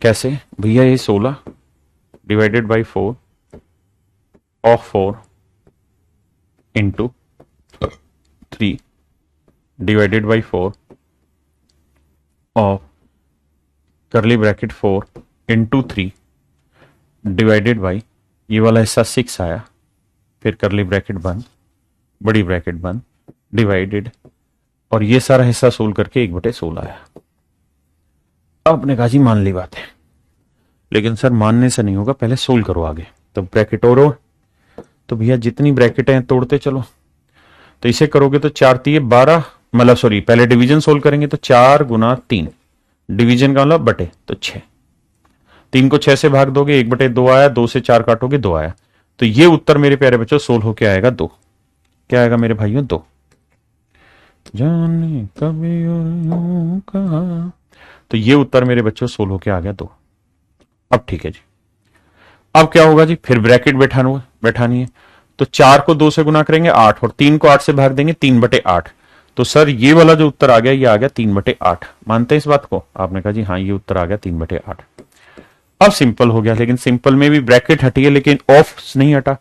कैसे भैया, ये 16 divided by 4 of 4 into 3 divided by 4 of करली ब्रैकेट 4 इंटू 3 डिवाइडेड बाई, ये वाला हिस्सा 6 आया, फिर करली ब्रैकेट बंद, बड़ी ब्रैकेट बंद, डिवाइडेड, और ये सारा हिस्सा सोल्व करके 1/16 आया। अब आपने कहा जी मान ली बात है, लेकिन सर मानने से नहीं होगा, पहले सोल्व करो आगे। तो ब्रैकेट और तो भैया जितनी ब्रैकेटें हैं तोड़ते चलो। तो इसे करोगे तो 4 3 12, मतलब सॉरी पहले डिवीजन सोल्व करेंगे तो 4 गुना 3, डिवीजन का मतलब बटे, तो 6। 3 को 6 से भाग दोगे 1/2 आया, 2 से 4 काटोगे 2 आया। तो ये उत्तर मेरे प्यारे बच्चों सोल्व होके आएगा 2। क्या आएगा मेरे भाइयों? 2। जाने कभी और कहा, तो ये उत्तर मेरे बच्चों सोल्व होके आ गया 2। अब ठीक है जी, अब क्या होगा जी, फिर ब्रैकेट बैठानी है। तो 4 को 2 से गुना करेंगे 8, और 3 को 8 से भाग देंगे 3/8। तो सर ये वाला जो उत्तर आ गया, ये आ गया 3/8। मानते हैं इस बात को? आपने कहा जी हाँ, ये उत्तर आ गया 3/8। अब सिंपल हो गया, लेकिन सिंपल में भी ब्रैकेट हटी है लेकिन ऑफ नहीं हटा।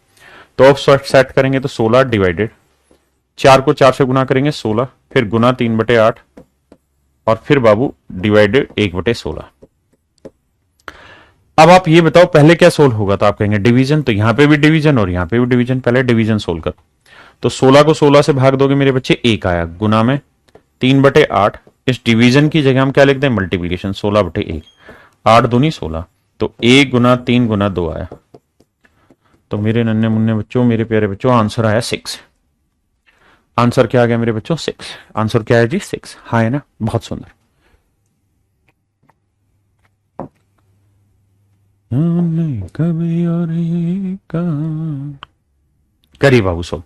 तो ऑफ सेट करेंगे तो 16 डिवाइडेड, 4 को 4 से गुना करेंगे 16, फिर गुना 3/8, और फिर बाबू डिवाइडेड 1/16। अब आप ये बताओ पहले क्या सोल्व होगा? तो आप कहेंगे डिवीजन, तो यहां पे भी डिवीजन और यहां पे भी डिवीजन, पहले डिवीजन सोल्व करो। तो 16 को 16 से भाग दोगे मेरे बच्चे 1 आया, गुना में 3/8। इस डिवीजन की जगह हम क्या लिखते हैं? मल्टीप्लीकेशन, 16/1, 8 दूनी 16, तो 1 गुना 3 गुना 2 आया। तो मेरे नन्हे मुन्ने बच्चों, मेरे प्यारे बच्चों, आंसर आया 6। आंसर क्या आ गया मेरे बच्चों? 6। आंसर क्या है जी? 6। हाँ है ना? बहुत सुंदर। कभी और करिए बाबू सोल्व।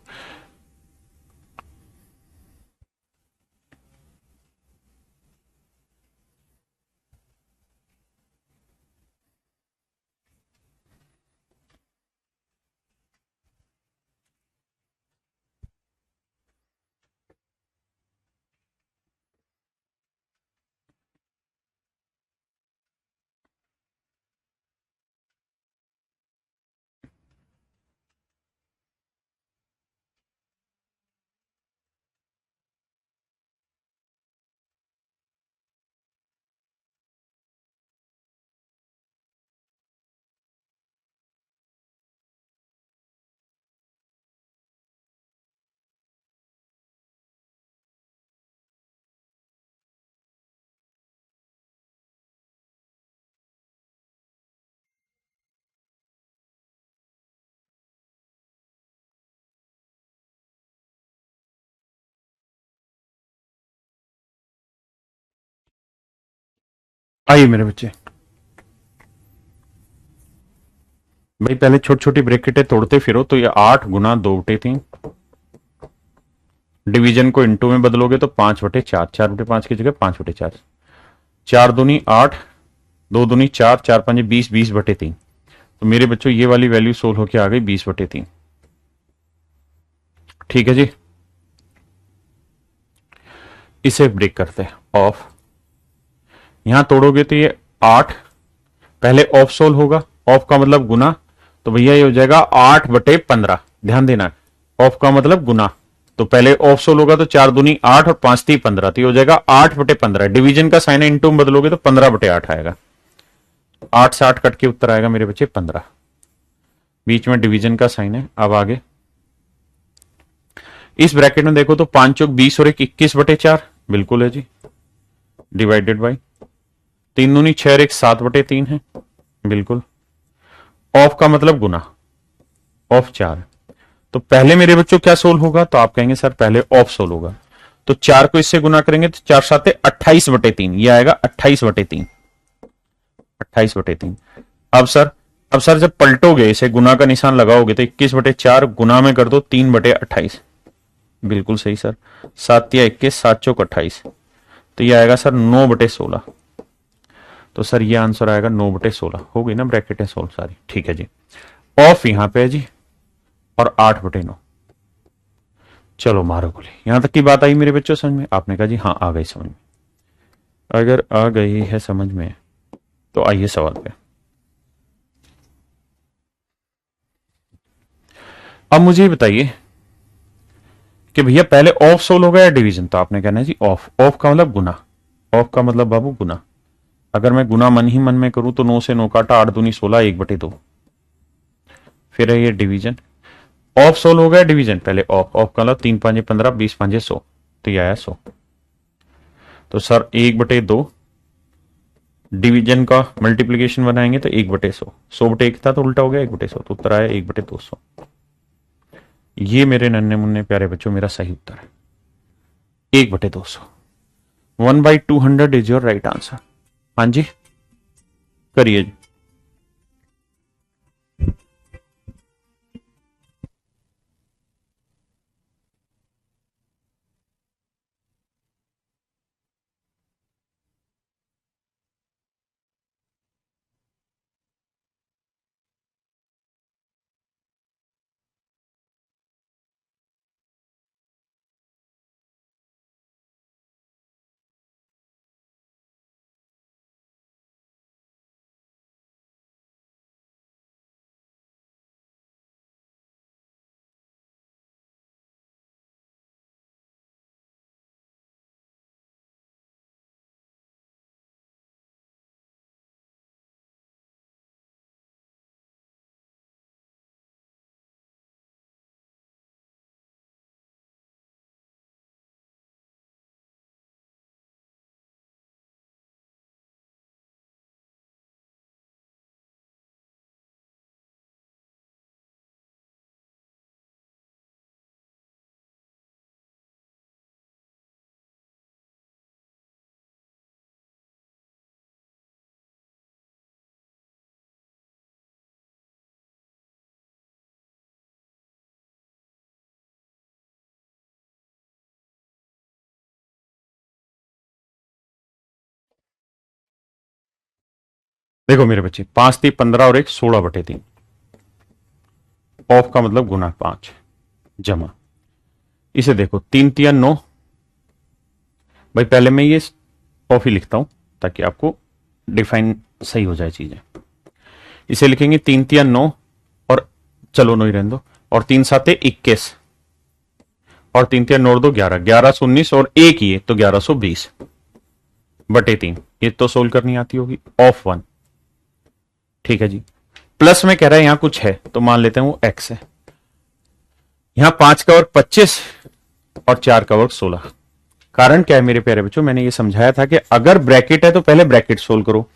आइए मेरे बच्चे, भाई पहले छोटी छोटी ब्रैकेटें तोड़ते फिरो। तो ये 8 गुना 2/3, डिवीजन को इंटू में बदलोगे तो 5/4, 4/5 की जगह 5/4, 4 दूनी 8, 2 दूनी 4, 4 5 20, 20/3। तो मेरे बच्चों ये वाली वैल्यू सोल्व होके आ गई 20/3। ठीक है जी, इसे ब्रेक करते हैं ऑफ। यहां तोड़ोगे तो ये 8, पहले ऑफ सोल्व होगा, ऑफ का मतलब गुना, तो भैया ये हो जाएगा 8/15। ध्यान देना, ऑफ का मतलब गुना, तो पहले ऑफ सोल्व होगा तो 4 दूनी 8 और 5 3 15, तो ये हो जाएगा 8/15। डिवीजन का साइन है, इंटू में बदलोगे तो 15/8 आएगा। 8 से 8 कट के उत्तर आएगा मेरे बच्चे 15। बीच में डिवीजन का साइन है। अब आगे इस ब्रैकेट में देखो तो 5 चौक 20 और 1 21/4, बिल्कुल है जी, डिवाइडेड बाई 3 दूनी 6 और 1 7/3 है, बिल्कुल। ऑफ का मतलब गुना, ऑफ 4। तो पहले मेरे बच्चों क्या सोल्व होगा? तो आप कहेंगे सर पहले ऑफ सोल्व होगा। तो 4 को इससे गुना करेंगे तो 4 साते 28/3, ये आएगा 28/3, 28/3। अब सर जब पलटोगे इसे, गुना का निशान लगाओगे तो 21/4 गुना में कर दो 3/28। बिल्कुल सही सर। 7 या 21, 7 चौक 28, तो ये आएगा सर 9/16। तो सर ये आंसर आएगा 9/16। हो गई ना ब्रैकेट है सोल्व सारी, ठीक है जी। ऑफ यहां पे है जी, और 8/9। चलो मारो गोली। यहां तक की बात आई मेरे बच्चों समझ में? आपने कहा जी हाँ आ गई समझ में। अगर आ गई है समझ में तो आइए सवाल पे। अब मुझे बताइए कि भैया पहले ऑफ सोल होगा या डिवीजन? तो आपने कहना है जी ऑफ। ऑफ का मतलब गुना। ऑफ का मतलब बाबू गुना। अगर मैं गुना मन ही मन में करूं तो 9 से 9 काटा, 8 दूनी 16, 1/2। फिर है ये डिवीजन। ऑफ सोल हो गया डिवीजन, पहले ऑफ। ऑफ का मतलब 3 5 15, 20 5 100, तो ये आया 100। तो सर 1/2 डिवीजन का मल्टीप्लीकेशन बनाएंगे तो 1/100। 100/1 था तो उल्टा हो गया 1/100, तो उत्तर आया 1/200। ये मेरे नन्हे मुन्ने प्यारे बच्चों मेरा सही उत्तर है 1/200। 1/200 इज योर राइट आंसर। हाँ जी करिए। देखो मेरे बच्चे, 5 3 15 और 1 16/3। ऑफ का मतलब गुना 5 जमा, इसे देखो 3 3 9। भाई पहले मैं ये ऑफ ही लिखता हूं ताकि आपको डिफाइन सही हो जाए चीजें। इसे लिखेंगे 3 3 9, और चलो 9 ही रहने दो, और 3 7 21, और 3 3 9 2 11, 1119, और एक ये तो 1120/3। ये तो सोल्व करनी आती होगी। ऑफ 1, ठीक है जी। प्लस में कह रहा है यहां कुछ है तो मान लेते हैं वो एक्स है। यहां 5 का वर्ग 25 और 4 का वर्ग 16। कारण क्या है मेरे प्यारे बच्चों? मैंने ये समझाया था कि अगर ब्रैकेट है तो पहले ब्रैकेट सोल्व करो,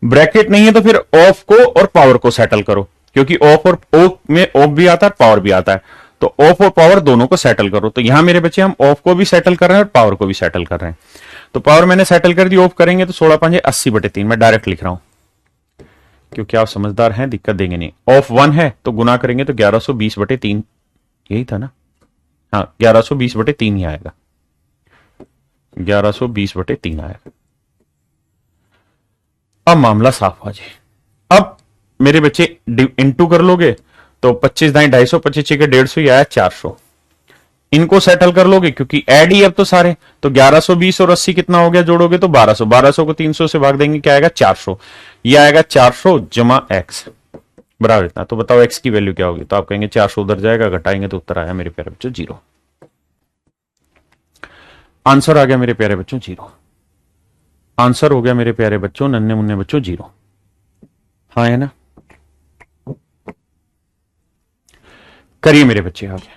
ब्रैकेट नहीं है तो फिर ऑफ को और पावर को सेटल करो, क्योंकि ऑफ और ओ में ऑफ भी आता है पावर भी आता है, तो ऑफ और पावर दोनों को सेटल करो। तो यहां मेरे बच्चे हम ऑफ को भी सेटल कर रहे हैं और पावर को भी सेटल कर रहे हैं। तो पावर मैंने सेटल कर दी, ऑफ करेंगे तो 16 5 80/3। मैं डायरेक्ट लिख रहा हूं क्योंकि आप समझदार हैं, दिक्कत देंगे नहीं। ऑफ 1 है तो गुना करेंगे तो 1120/3, यही था ना? हाँ 1120/3 ही आएगा, 1120/3 आएगा। अब मामला साफ हो जाए। अब मेरे बच्चे इंटू कर लोगे तो 25 दाई 250, 25 के 150, ही आया 400। इनको सेटल कर लोगे क्योंकि ऐड ही अब तो सारे, तो 1120 और 80 कितना हो गया, जोड़ोगे तो 1200। 1200 को 300 से भाग देंगे क्या आएगा, 400। ये आएगा 400 जमा एक्स बराबर इतना। तो बताओ एक्स की वैल्यू क्या होगी? तो आप कहेंगे 400 उधर जाएगा, घटाएंगे तो उत्तर आया मेरे प्यारे बच्चों 0। आंसर आ गया मेरे प्यारे बच्चों 0। आंसर हो गया मेरे प्यारे बच्चों, नन्हे मुन्ने बच्चों 0। हाँ है ना? करिए मेरे बच्चे आगे।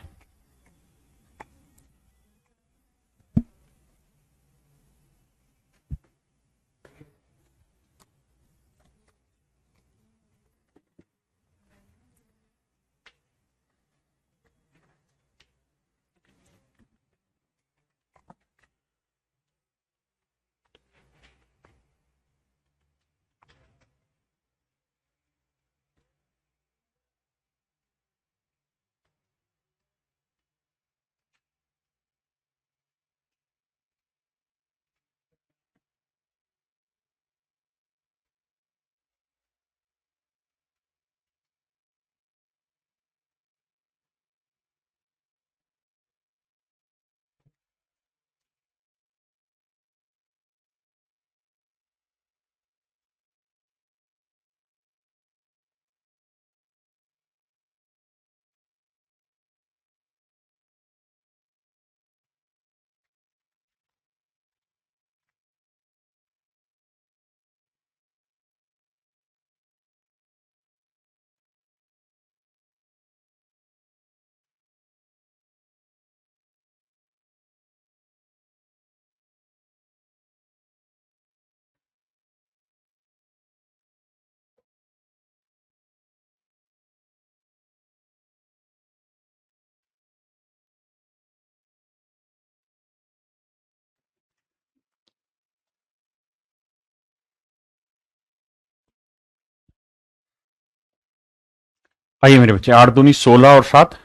आइए मेरे बच्चे, 8 दूनी 16 और 7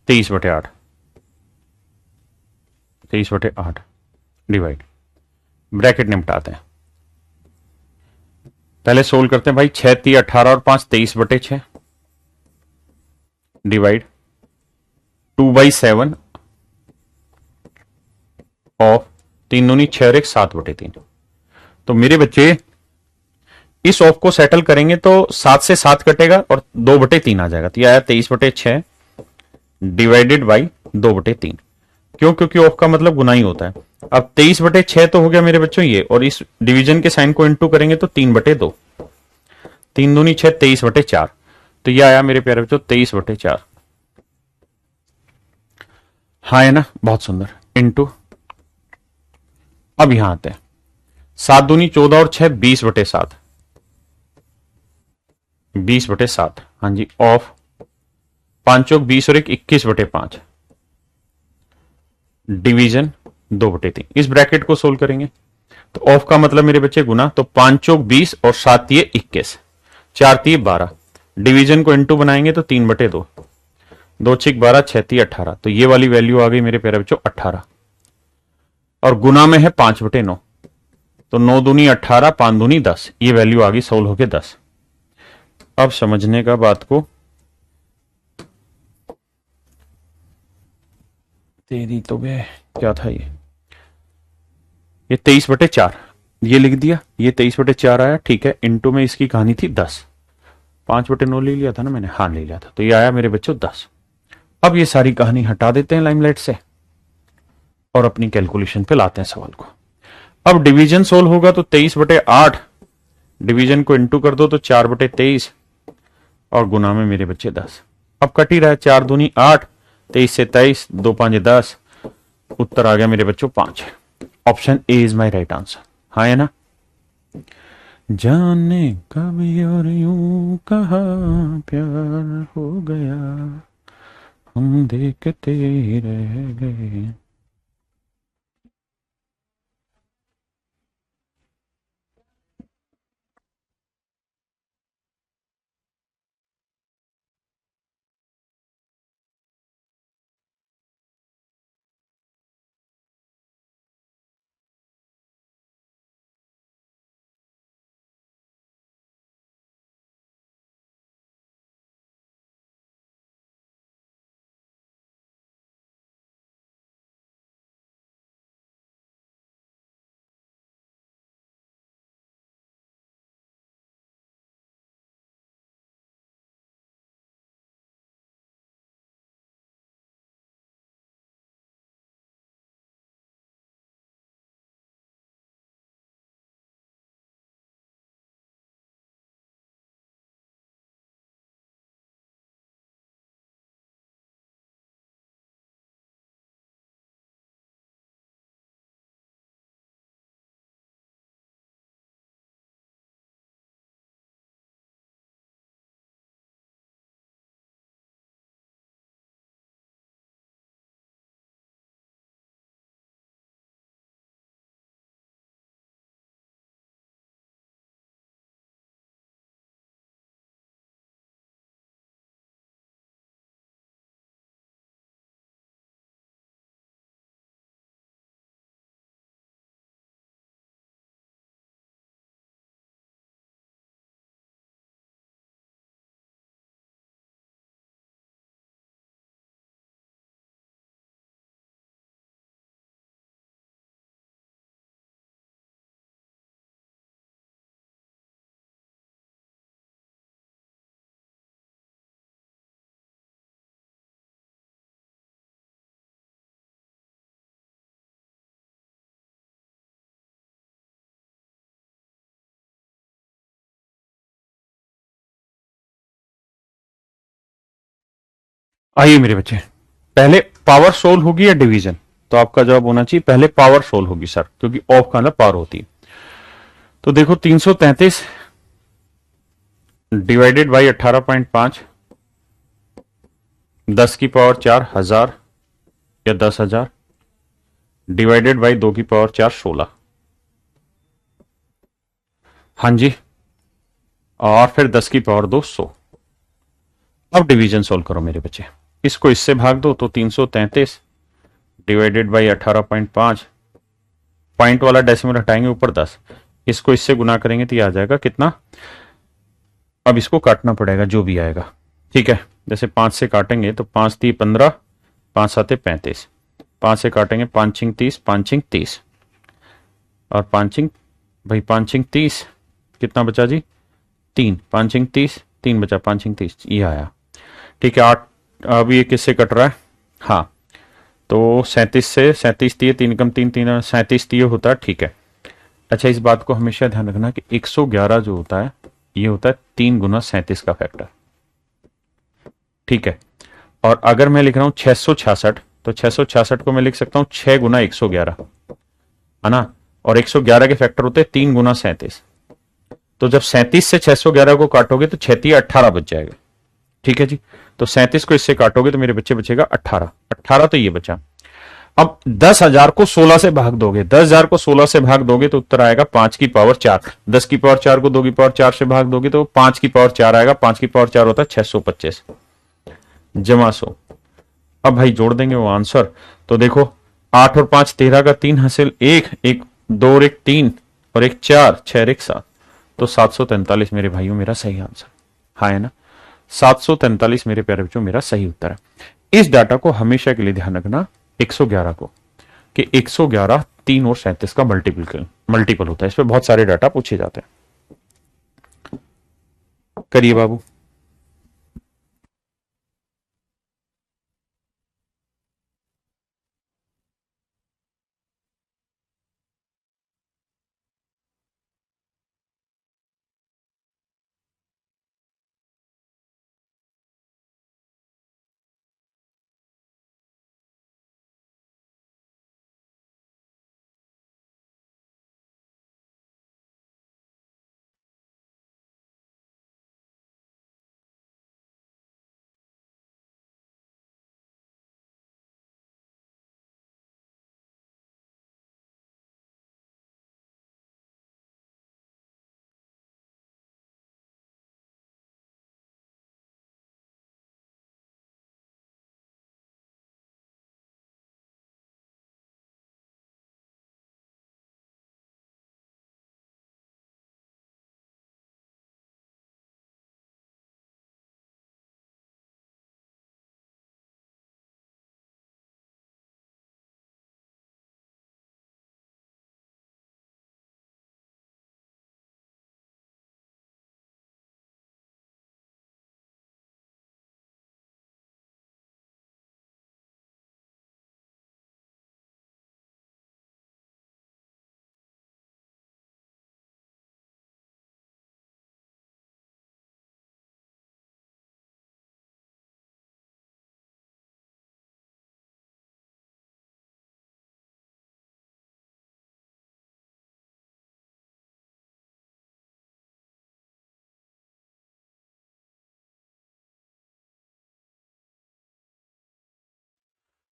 23/8, 23/8 डिवाइड, ब्रैकेट निपटाते हैं। पहले सोल्व करते हैं भाई, 6 3 18 और 5 23/6 डिवाइड 2/7 ऑफ 3 दूनी 6 और 1 7/3। तो मेरे बच्चे इस ऑफ को सेटल करेंगे तो 7 से 7 कटेगा और 2/3 आ जाएगा, तो यह आया 23/6 डिवाइडेड बाई 2/3। क्यों? क्योंकि ऑफ का मतलब गुना ही होता है। अब 23/6 तो हो गया मेरे बच्चों ये, और इस डिवीजन के साइन को इनटू करेंगे तो 3/2, 3 दूनी 6 23/4, तो यह आया मेरे प्यारे बच्चों 23/4। हाँ है ना, बहुत सुंदर, इनटू। अब यहां आते हैं, 7 दूनी 14 और 6 20/7, 20/7, हाँ जी, ऑफ 5 चौक 20 और 1 21/5 डिवीजन 2/3। इस ब्रैकेट को सोल्व करेंगे तो ऑफ का मतलब मेरे बच्चे गुना, तो 5 चौक 20 और 7 ये 21, 4 3 12, डिवीजन को इनटू बनाएंगे तो 3/2, 2 6 12, 6 3 18, तो ये वाली वैल्यू आ गई मेरे प्यारे बच्चों 18, और गुना में है 5/9, तो 9 दूनी 18, 5 दूनी 10, ये वैल्यू आ गई सोल्व होके 10। अब समझने का बात को, तेरी तो बे क्या था ये 23/4 ये लिख दिया, ये 23/4 आया, ठीक है, इनटू में इसकी कहानी थी 10, 5/9 ले लिया था ना मैंने, हाँ ले लिया था, तो ये आया मेरे बच्चों 10। अब ये सारी कहानी हटा देते हैं लाइमलाइट से और अपनी कैलकुलेशन पे लाते हैं सवाल को। अब डिवीजन सोल्व होगा तो 23/8, डिवीजन को इनटू कर दो तो 4/23, और गुना में मेरे बच्चे 10। अब कट ही रहा है, 4 दूनी 8, 23 से 23, 2 5 10, उत्तर आ गया मेरे बच्चों 5। Option A is my right answer. हाँ है ना। जाने कब और यूं कहा प्यार हो गया, हम देखते ही रह गए। आइए मेरे बच्चे, पहले पावर सोल्व होगी या डिवीजन, तो आपका जवाब होना चाहिए पहले पावर सोल्व होगी सर, क्योंकि ऑफ का मतलब पावर होती है। तो देखो 333 डिवाइडेड बाई 18.5, 10 की पावर 4 हजार या 10,000 डिवाइडेड बाई 2 की पावर 4 16, हाँ जी, और फिर 10 की पावर 2 100। अब डिवीजन सोल्व करो मेरे बच्चे। इसको इससे भाग दो तो 333 डिवाइडेड बाई 18.5, पॉइंट वाला डेसिमल हटाएंगे ऊपर 10, इसको इससे गुना करेंगे तो ये आ जाएगा कितना। अब इसको काटना पड़ेगा जो भी आएगा, ठीक है। जैसे 5 से काटेंगे तो 5 3 15, 5 7 35, 5 से काटेंगे 5 6 30, 5 6 30 और 5 6 भाई 5 6 30, कितना बचा जी 3, 5 6 30, 3 बचा, 5 6 30 ये आया, ठीक है। 8 अब ये किससे कट रहा है, हाँ तो 37 से 37 दिए, 3 कम 3 3 37 दिए होता है, ठीक है। अच्छा इस बात को हमेशा ध्यान रखना कि 111 जो होता है ये होता है 3 गुना 37 का फैक्टर, ठीक है। और अगर मैं लिख रहा हूं 666 तो 666 को मैं लिख सकता हूं 6 गुना 111, है ना। और 111 के फैक्टर होते हैं 3 गुना 37, तो जब 37 से 611 को काटोगे तो 6 18 बच जाएगा, ठीक है जी। तो 37 को इससे काटोगे तो मेरे बच्चे बचेगा 18, 18 तो ये बचा। अब 10,000 को 16 से भाग दोगे, 10,000 को 16 से भाग दोगे तो उत्तर आएगा 5 की पावर 4, 10 की पावर 4 को 2 की पावर 4 से भाग दोगे तो 5 की पावर 4 आएगा, 5 की पावर 4 होता है 625 जमा 100। अब भाई जोड़ देंगे वो आंसर, तो देखो 8 और 5 13 का 3 हासिल 1 1 2 और 1 3 और 1 4 6 और 1 7, तो 743 मेरे भाइयों मेरा सही आंसर, हाँ है ना। 743 मेरे प्यारे बच्चों मेरा सही उत्तर है। इस डाटा को हमेशा के लिए ध्यान रखना 111 को, कि 111 3 और 37 का मल्टीपल होता है। इस पे बहुत सारे डाटा पूछे जाते हैं। करिए बाबू।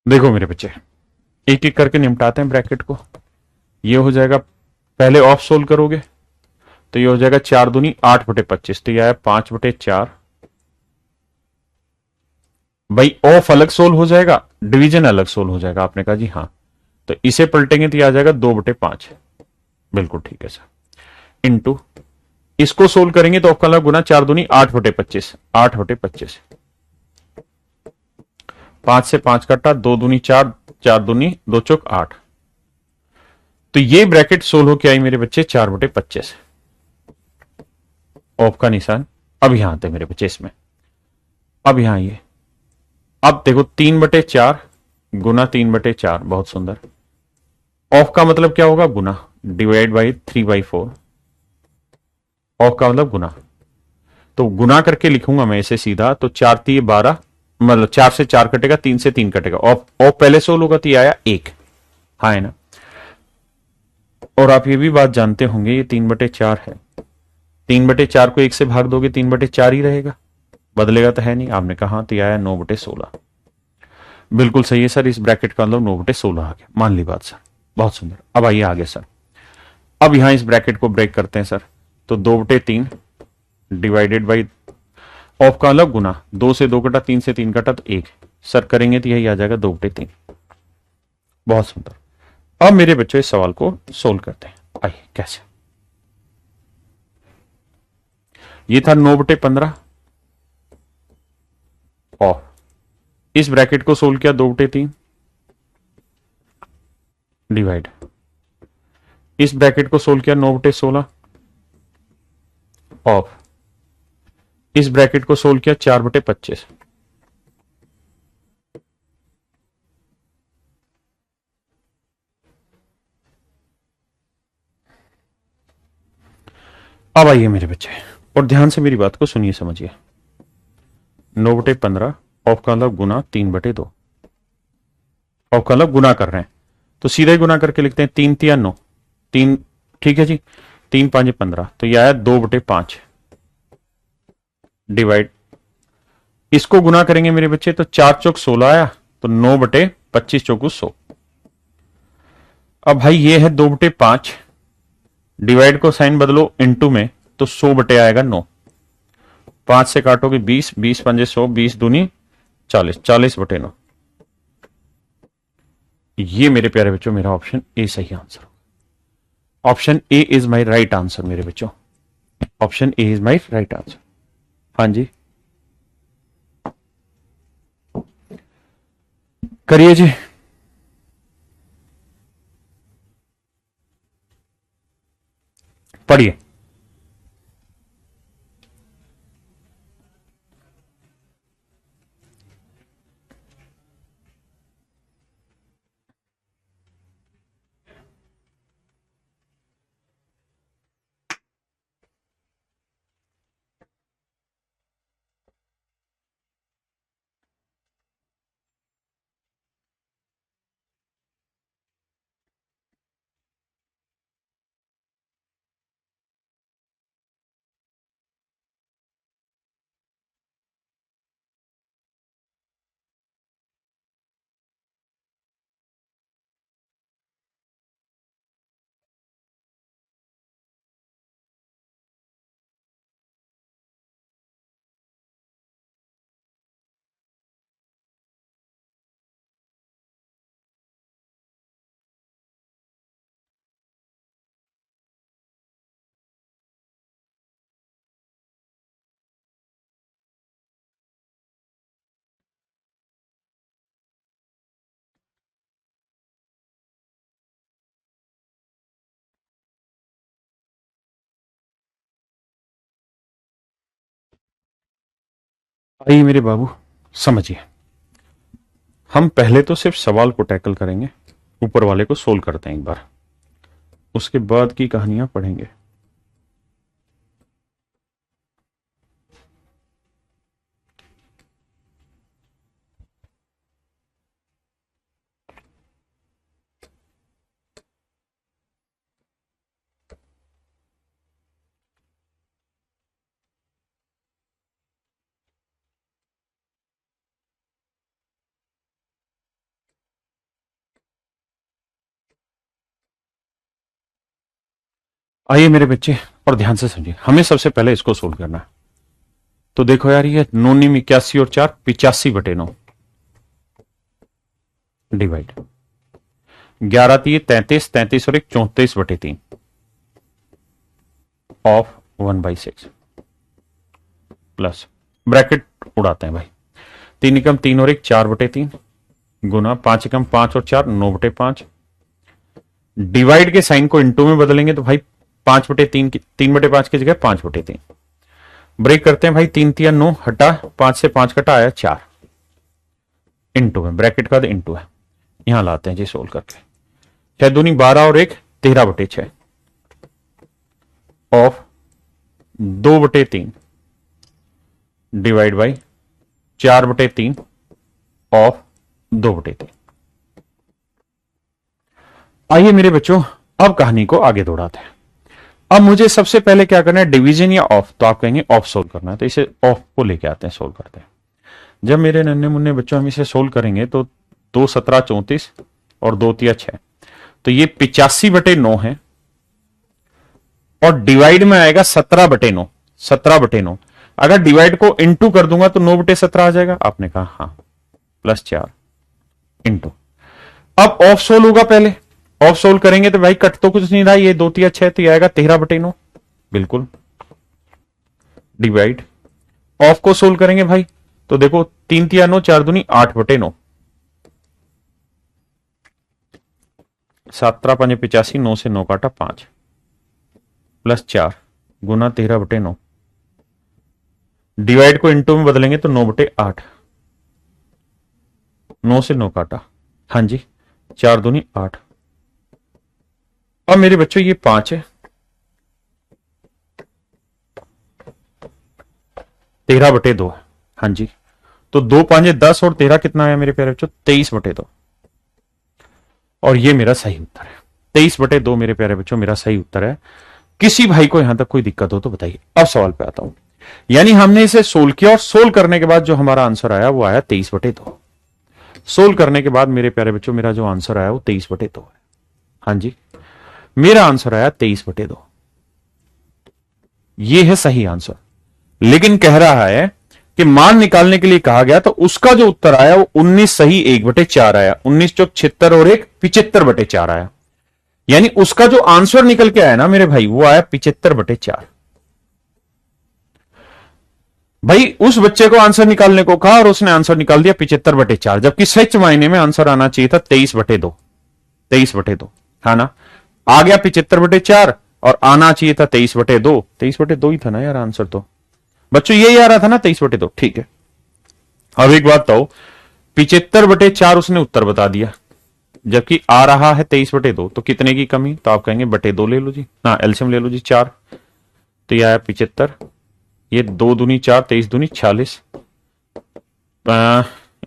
देखो मेरे बच्चे एक एक करके निपटाते हैं ब्रैकेट को। ये हो जाएगा, पहले ऑफ सोल्व करोगे तो ये हो जाएगा 4 दूनी 8/25, तो ये आया 5/4। भाई ऑफ अलग सोल्व हो जाएगा, डिवीजन अलग सोल्व हो जाएगा, आपने कहा जी हाँ, तो इसे पलटेंगे तो ये आ जाएगा 2/5, बिल्कुल ठीक है सर। इनटू इसको सोल्व करेंगे तो ऑफ का अलग गुना, 4 दूनी 8/25, 8/25, 5 से 5 कटा, 2 दूनी 4, 4 दूनी 2 चौक 8, तो ये ब्रैकेट सोल्व होके आई मेरे बच्चे 4/25, ऑफ का निशान। अब यहां आते मेरे बच्चे इसमें, अब यहां ये, अब देखो 3/4 गुना 3/4, बहुत सुंदर। ऑफ का मतलब क्या होगा, गुना, डिवाइड बाई 3/4, ऑफ का मतलब गुना, तो गुना करके लिखूंगा मैं इसे सीधा, तो 4 3 12, मतलब 4 से 4 कटेगा, 3 से 3 कटेगा, ऑफ ऑफ पहले सोल्व होगा तो ये आया 1, हाँ है ना। और आप ये भी बात जानते होंगे ये 3/4 है, 3/4 को 1 से भाग दोगे 3/4 ही रहेगा, बदलेगा तो है नहीं, आपने कहा तो आया 9/16, बिल्कुल सही है सर। इस ब्रैकेट का मतलब 9/16 आ गया, मान ली बात सर, बहुत सुंदर। अब आइए आगे सर, अब यहां इस ब्रैकेट को ब्रेक करते हैं सर, तो 2/3 डिवाइडेड बाई, ऑफ का अलग गुना, 2 से 2 कटा, 3 से 3 कटा तो 1, सर करेंगे तो यही आ जाएगा 2/3। बहुत सुंदर। अब मेरे बच्चों इस सवाल को सोल्व करते हैं। आइए कैसे। ये था 9/15 ऑफ, इस ब्रैकेट को सोल्व किया 2/3 डिवाइड, इस ब्रैकेट को सोल्व किया 9/16 ऑफ, इस ब्रैकेट को सोल्व किया 4/25। अब आइए मेरे बच्चे और ध्यान से मेरी बात को सुनिए समझिए। 9/15 ऑफ का मतलब गुना 3/2, ऑफ का मतलब गुना कर रहे हैं तो सीधा ही गुना करके लिखते हैं, 3 3 9, 3, ठीक है जी, 3 5 15, तो यह आया 2/5 डिवाइड, इसको गुना करेंगे मेरे बच्चे तो 4 चौक 16 आया, तो 9/25 चौक 100। अब भाई ये है 2/5, डिवाइड को साइन बदलो इनटू में, तो 100 बटे आएगा 9, 5 से काटोगे 20, 20 पंजे 100, 20 दूनी 40, 40/9। ये मेरे प्यारे बच्चों मेरा ऑप्शन ए सही आंसर होगा। Option A is my right answer मेरे बच्चों, option A is my right answer. हाँ जी करिए जी। पढ़िए। आइए मेरे बाबू समझिए, हम पहले तो सिर्फ सवाल को टैकल करेंगे, ऊपर वाले को सोल्व करते हैं एक बार, उसके बाद की कहानियां पढ़ेंगे। आइए मेरे बच्चे और ध्यान से समझिए, हमें सबसे पहले इसको सोल्व करना है। तो देखो यार, ये 9 9 81 और 4 85/9 डिवाइड, 11 3 33, 33 और 1 34/3 ऑफ 1/6 प्लस, ब्रैकेट उड़ाते हैं भाई, 3 एकम 3 और 1 4/3 गुना 5 एकम 5 और 4 9/5, डिवाइड के साइन को इनटू में बदलेंगे तो भाई 5/3 की 3/5 की जगह 5/3, ब्रेक करते हैं भाई, 3 3 9 हटा, 5 से 5 कटा आया 4, इनटू में ब्रैकेट का इनटू है, यहां लाते हैं जी सोल्व करके, 6 दूनी 12 और 1 13/6 ऑफ 2/3 डिवाइड बाई 4/3 ऑफ 2/3। आइए मेरे बच्चों अब कहानी को आगे दौड़ाते हैं। अब मुझे सबसे पहले क्या करना है, डिवीजन या ऑफ, तो आप कहेंगे ऑफ सोल्व करना है, तो इसे ऑफ को लेके आते हैं, सोल्व करते हैं। जब मेरे नन्हे मुन्ने बच्चों हम इसे सोल्व करेंगे तो 2 17 34 और 2 3 6, तो ये 85/9 है और डिवाइड में आएगा 17/9, 17/9। अगर डिवाइड को इंटू कर दूंगा तो 9/17 आ जाएगा। आपने कहा हाँ, +4 इंटू। अब ऑफ सोल होगा, पहले ऑफ सोल करेंगे तो भाई कट तो कुछ नहीं रहा, ये 2×3 = 6, तो ये आएगा 13/9, बिल्कुल। डिवाइड ऑफ को सोल्व करेंगे भाई, तो देखो 3×3 = 9, 4×2 = 8/9, 7×5 = 85, 9 से 9 काटा 5, +4 गुना 13/9। डिवाइड को इंटू में बदलेंगे तो 9/8, 9 से 9 काटा, हाँ जी, 4×2 = 8। अब मेरे बच्चों ये 5 है, 13/2 है, हाँ जी। तो 2×5 = 10 और 13 कितना आया मेरे प्यारे बच्चों? 23/2। और ये मेरा सही उत्तर है, 23/2 मेरे प्यारे बच्चों मेरा सही उत्तर है। किसी भाई को यहां तक कोई दिक्कत हो तो बताइए। अब सवाल पे आता हूं, यानी हमने इसे सोल्व किया और सोल्व करने के बाद जो हमारा आंसर आया वो आया 23/2। सोल्व करने के बाद मेरे प्यारे बच्चों मेरा जो आंसर आया वो 23/2 है। हाँ जी, मेरा आंसर आया 23/2, ये है सही आंसर। लेकिन कह रहा है कि मान निकालने के लिए कहा गया तो उसका जो उत्तर आया वो 19 सही 1/4 आया, 19 चौक 76 और 1 75/4 आया। यानी उसका जो आंसर निकल के आया ना मेरे भाई वो आया 75/4। भाई उस बच्चे को आंसर निकालने को कहा और उसने आंसर निकाल दिया 75/4, जबकि सच मायने में आंसर आना चाहिए था 23/2। 23/2, है ना? आ गया 75/4 और आना चाहिए था 23/2। 23/2 ही था ना यार आंसर, तो बच्चों यही आ रहा था ना 23/2, ठीक है। अब एक बात तो 75/4 उसने उत्तर बता दिया, जबकि आ रहा है 23/2, तो कितने की कमी? तो आप कहेंगे बटे 2 ले लो जी, ना एल्सियम ले लो जी 4, तो यह आया 75, ये 2×2 = 4, 23×2 = 46,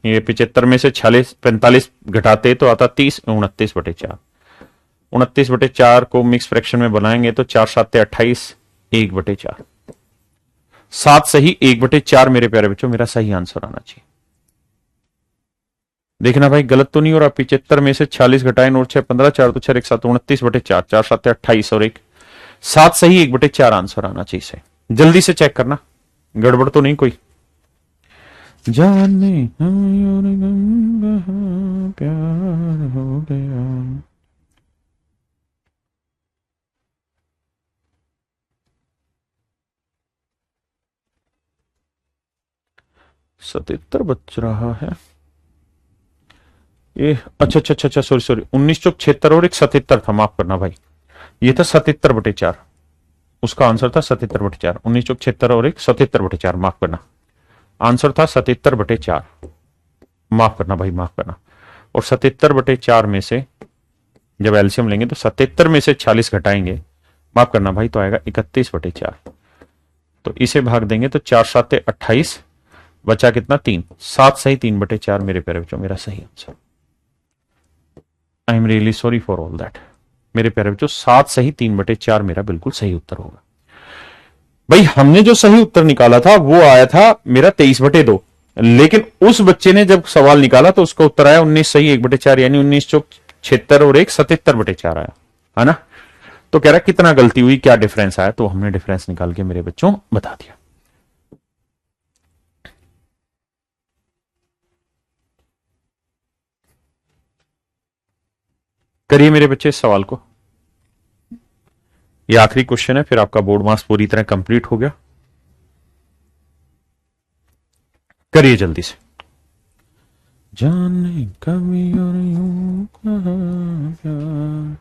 ये 75 में से 45 घटाते तो आता 30, 29/4। 29/4 को मिक्स फ्रैक्शन में बनाएंगे तो 4×7 = 28, 1/4, 7 सही 1/4 मेरे प्यारे बच्चों मेरा सही आंसर आना चाहिए। देखना भाई गलत तो नहीं हो रहा, 75 में से 46 घटाए और 6 15, 4 तो 6 1 7, 29/4, 4×7 = 28 और 1 7 सही 1/4 आंसर आना चाहिए से। जल्दी से चेक करना, गड़बड़ तो नहीं कोई। जाने हम और गम कहाँ प्यार हो गया। सतहत्तर बच रहा है ये, अच्छा अच्छा अच्छा अच्छा, सॉरी सॉरी, 19×76 और 1 77 था, माफ करना भाई, ये था 77/4, उसका आंसर था 77/4, 19×76 और 1 77/4, माफ करना, आंसर था 77/4, माफ करना भाई माफ करना। और 77/4 में से जब एल्सियम लेंगे तो 77 में से 46 घटाएंगे, माफ करना भाई, तो आएगा 31/4, तो इसे भाग देंगे तो 4×7 = 28, बचा कितना? 3, 7 सही 3/4 मेरे प्यारे बच्चों मेरा सही answer. I am really sorry for all that मेरे प्यारे बच्चों, 7 सही 3/4 मेरा बिल्कुल सही उत्तर होगा। भाई हमने जो सही उत्तर निकाला था वो आया था मेरा 23/2, लेकिन उस बच्चे ने जब सवाल निकाला तो उसका उत्तर आया 19 सही 1/4, यानी 19×76 और 1 77/4 आया, है ना? तो कह रहा कितना गलती हुई, क्या डिफरेंस आया, तो हमने डिफरेंस निकाल के मेरे बच्चों बता दिया। करिए मेरे बच्चे इस सवाल को, ये आखिरी क्वेश्चन है, फिर आपका बोर्ड मार्क्स पूरी तरह कंप्लीट हो गया। करिए जल्दी से। जाने कभी और यूं कहा प्यार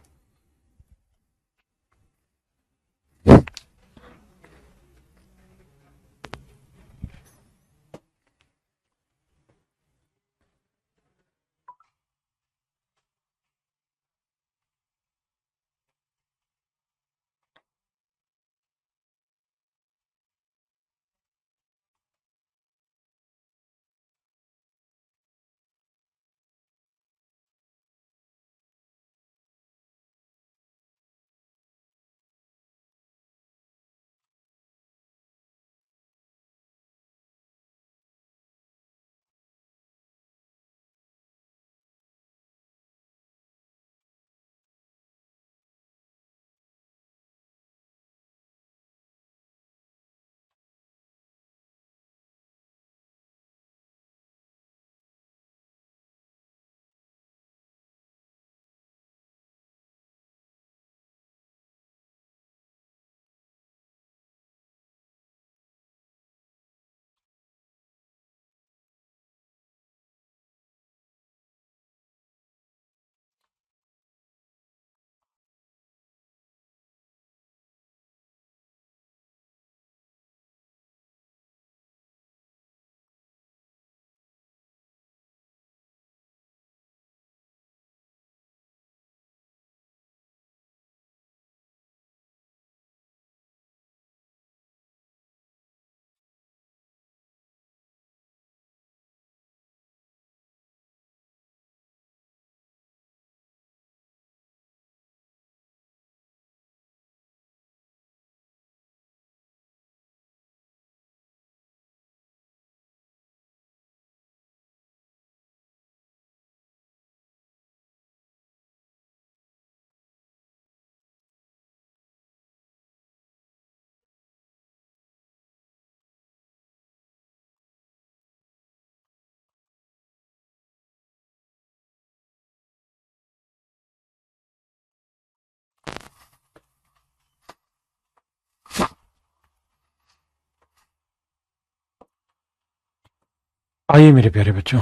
आइए मेरे प्यारे बच्चों,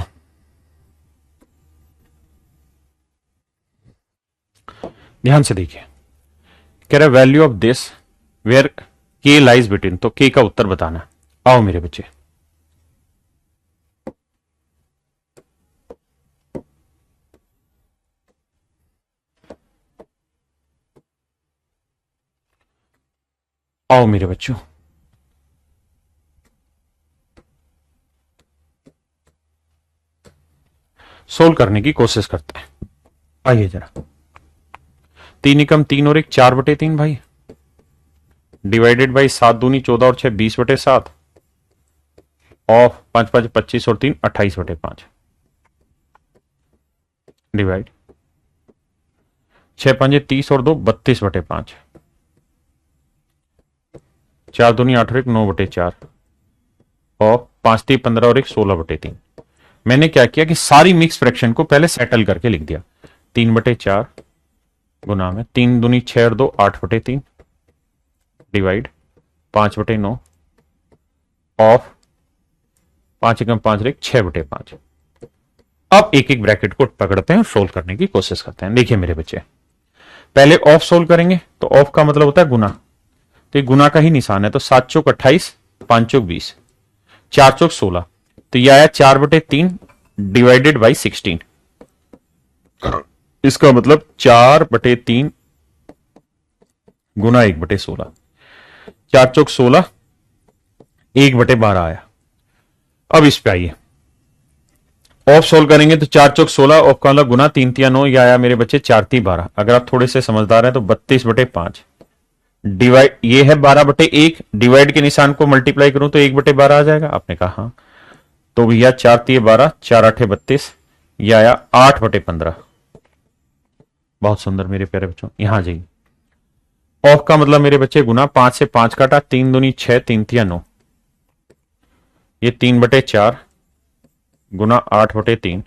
ध्यान से देखिए। कह रहा है वैल्यू ऑफ दिस वेयर के लाइज बिटवीन, तो के का उत्तर बताना है। आओ मेरे बच्चे, आओ मेरे बच्चों, सोल्व करने की कोशिश करते हैं। आइए जरा, 3 एकम 3 और 1 4/3 भाई, डिवाइडेड बाई 7 दूनी 14 और 6 20/7, ऑफ 5 5 25 और 3 28/5, डिवाइड 6 5 30 और 2 32/5, 4 दूनी 8 और 1 9/4, और 5 3 15 और 1 16/3। मैंने क्या किया कि सारी मिक्स फ्रैक्शन को पहले सेटल करके लिख दिया। 3/4 गुना में 3 दूनी 6 और 2 8/3, डिवाइड 5/9, ऑफ 5 एकम 5 और 1 6/5। अब एक एक ब्रैकेट को पकड़ते हैं और सोल्व करने की कोशिश करते हैं। देखिए मेरे बच्चे, पहले ऑफ सोल्व करेंगे तो ऑफ का मतलब होता है गुना, तो ये गुना का ही निशान है। तो 7 चौक 28, 5 चौक 20, 4 चौक 16, तो यह आया 4/3 डिवाइडेड बाई 16। इसका मतलब 4/3 गुना 1/16, 4 चौक 16, 1/12 आया। अब इस पे आइए, ऑफ सोल्व करेंगे तो 4 चौक 16, ऑफ का मतलब गुना, 3 तिया 9, ये आया मेरे बच्चे 4 ती 12। अगर आप थोड़े से समझदार हैं तो 32/5 डिवाइड, ये है 12/1, डिवाइड के निशान को मल्टीप्लाई करूं तो 1/12 आ जाएगा। आपने कहा हाँ, तो भैया 4 तिये 12, 4 8 32, यह आया 8/15। बहुत सुंदर मेरे प्यारे बच्चों, यहां जाइए। ऑफ का मतलब मेरे बच्चे गुना, 5 से 5 काटा, 3 दूनी 6, 3 तिया 9, ये 3/4 गुना 8/3,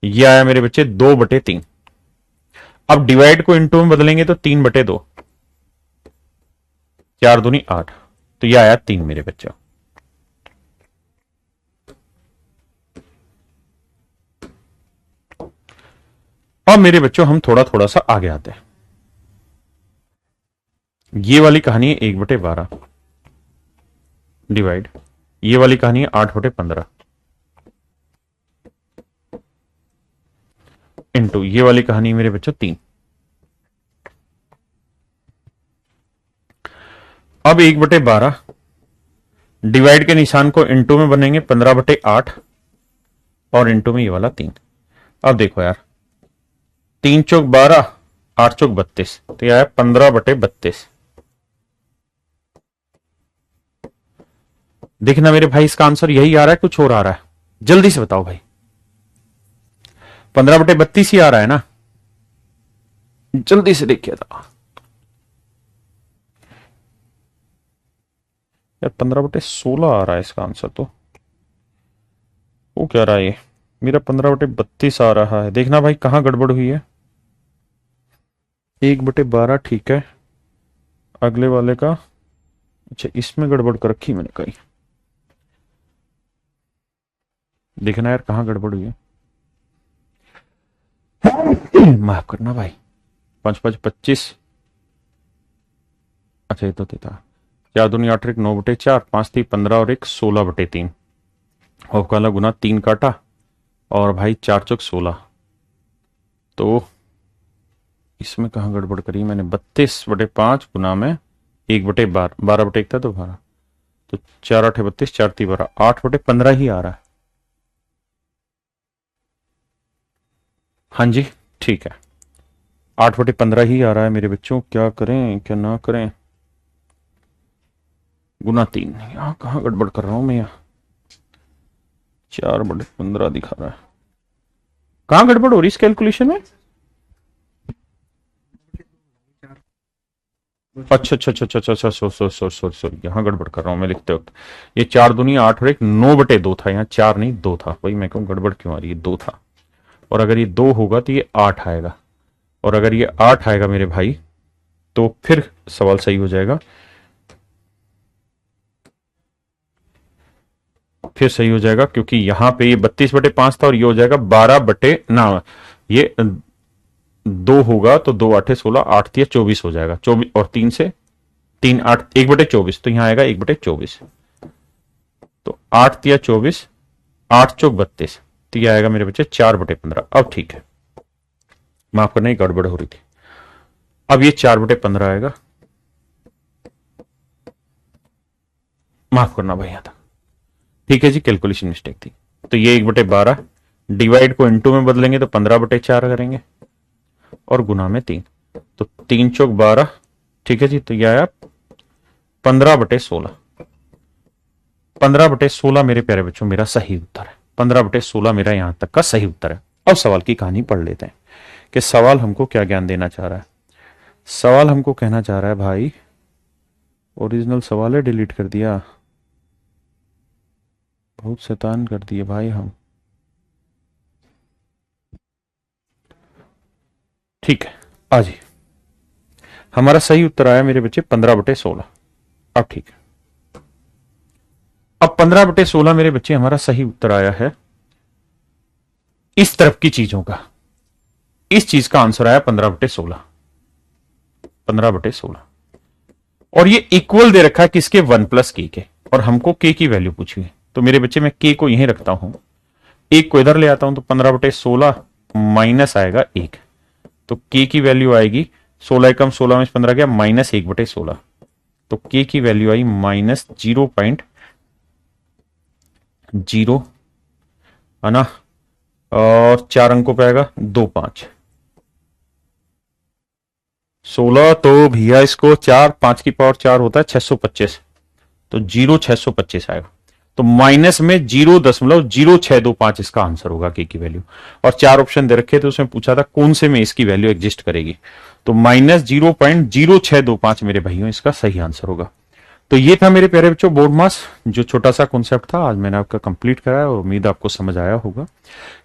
ये आया मेरे बच्चे 2/3। अब डिवाइड को इनटू में बदलेंगे तो 3/2, 4 दूनी 8, तो यह आया 3 मेरे बच्चों। अब मेरे बच्चों हम थोड़ा थोड़ा सा आगे आते हैं। ये वाली कहानी है 1/12 डिवाइड, ये वाली कहानी है 8/15 इंटू, ये वाली कहानी मेरे बच्चों 3। अब 1/12 डिवाइड के निशान को इंटू में बनेंगे 15/8, और इंटू में ये वाला 3। अब देखो यार, 3 चौक 12, 8 चौक 32, तो यह आया 15/32। देखना मेरे भाई, इसका आंसर यही आ रहा है, कुछ और आ रहा है? जल्दी से बताओ भाई, 15/32 ही आ रहा है ना? जल्दी से देखिए था यार, 15/16 आ रहा है इसका आंसर। तो वो क्या रहा है ये मेरा, 15/32 आ रहा है। देखना भाई कहां गड़बड़ हुई है। 1/12 ठीक है, अगले वाले का, अच्छा इसमें गड़बड़ कर रखी मैंने कहीं। देखना यार कहां गड़बड़ हुई है, माफ करना भाई। 5 5 25, अच्छा ये तो था 4 दूनी 8 1 9/4, 5 3 15 और 1 16/3, और काला गुना 3 काटा, और भाई 4 चौक 16, तो इसमें कहां गड़बड़ करी मैंने। 32/5 गुना में 1/12, 12/1 था तो 12, तो 4 8 32, 4 3 12, 8/15 ही आ रहा है। हाँ जी ठीक है, 8/15 ही आ रहा है मेरे बच्चों। क्या करें क्या ना करें, गुना 3, यहां कहां गड़बड़ कर रहा हूं मैं, यहाँ 4/15 दिखा रहा है। कहां गड़बड़ हो रही इस कैलकुलेशन में? अच्छा अच्छा अच्छा अच्छा अच्छा, सॉरी यहाँ गड़बड़ कर रहा हूँ मैं लिखते वक्त। ये 4 दूनी 8 और 1 9/2 था, यहाँ 4 नहीं 2 था। वही मैं कहूँ गड़बड़ क्यों आ रही है, 2 था। और अगर ये 2 होगा तो ये 8 आएगा, और अगर ये 8 आएगा मेरे भाई तो फिर सवाल सही हो जाएगा। फिर सही हो जाएगा, क्योंकि यहां पे ये 32/5 था और ये हो जाएगा 12 बटे ना, ये 2 होगा तो 2 8 16, 8 3 24 हो जाएगा। 24 और 3 से 3 8, 1/24, तो यहां आएगा 1/24। तो 8 3 24, 8 चौक 32, तो ये आएगा मेरे बच्चे 4/15। अब ठीक है, माफ करना, गड़बड़ हो रही थी। अब ये 4/15 आएगा, माफ करना भैया था, ठीक है जी, कैलकुलेशन मिस्टेक थी। तो ये 1/12, डिवाइड को इनटू में बदलेंगे तो 15/4 करेंगे और गुना में 3, तो 3 चौक 12, ठीक है जी। तो यह आया 15/16। 15/16 मेरे प्यारे बच्चों मेरा सही उत्तर है। 15/16 मेरा यहां तक का सही उत्तर है। अब सवाल की कहानी पढ़ लेते हैं कि सवाल हमको क्या ज्ञान देना चाह रहा है। सवाल हमको कहना चाह रहा है, भाई ओरिजिनल सवाल है, डिलीट कर दिया, बहुत शैतान कर दिए भाई हम। ठीक है, आज ही हमारा सही उत्तर आया मेरे बच्चे 15/16। अब ठीक है, अब 15/16 मेरे बच्चे हमारा सही उत्तर आया है। इस तरफ की चीजों का, इस चीज का आंसर आया 15/16। 15/16 और ये इक्वल दे रखा है किसके, 1 प्लस के, और हमको के की वैल्यू पूछी है। तो मेरे बच्चे मैं के को यहीं रखता हूं, एक को इधर ले आता हूं, तो 15/16 माइनस आएगा 1, तो के की वैल्यू आएगी 16 एकम 16 में 15 गया, माइनस 1/16। तो के की वैल्यू आई माइनस 0.0 है ना, और 4 अंकों पे आएगा 2 5 16, तो भैया इसको 4 5 की पावर 4 होता है 625, तो 0,625 आएगा। तो माइनस में 0.0625 इसका आंसर होगा के की वैल्यू। और 4 ऑप्शन दे रखे थे, उसमें पूछा था कौन से में इसकी वैल्यू एग्जिस्ट करेगी, तो माइनस 0.0625 मेरे भाइयों इसका सही आंसर होगा। तो ये था मेरे प्यारे बच्चों बोर्ड मास, जो छोटा सा कॉन्सेप्ट था आज मैंने आपका कंप्लीट कराया, और उम्मीद आपको समझ आया होगा।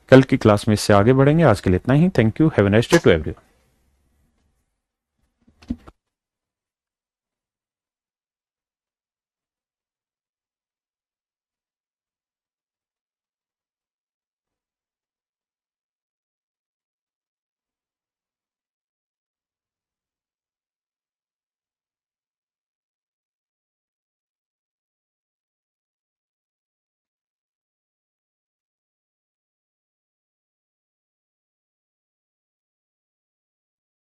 कल की क्लास में इससे आगे बढ़ेंगे। आज के लिए इतना ही। Thank you, have a nice day to everyone.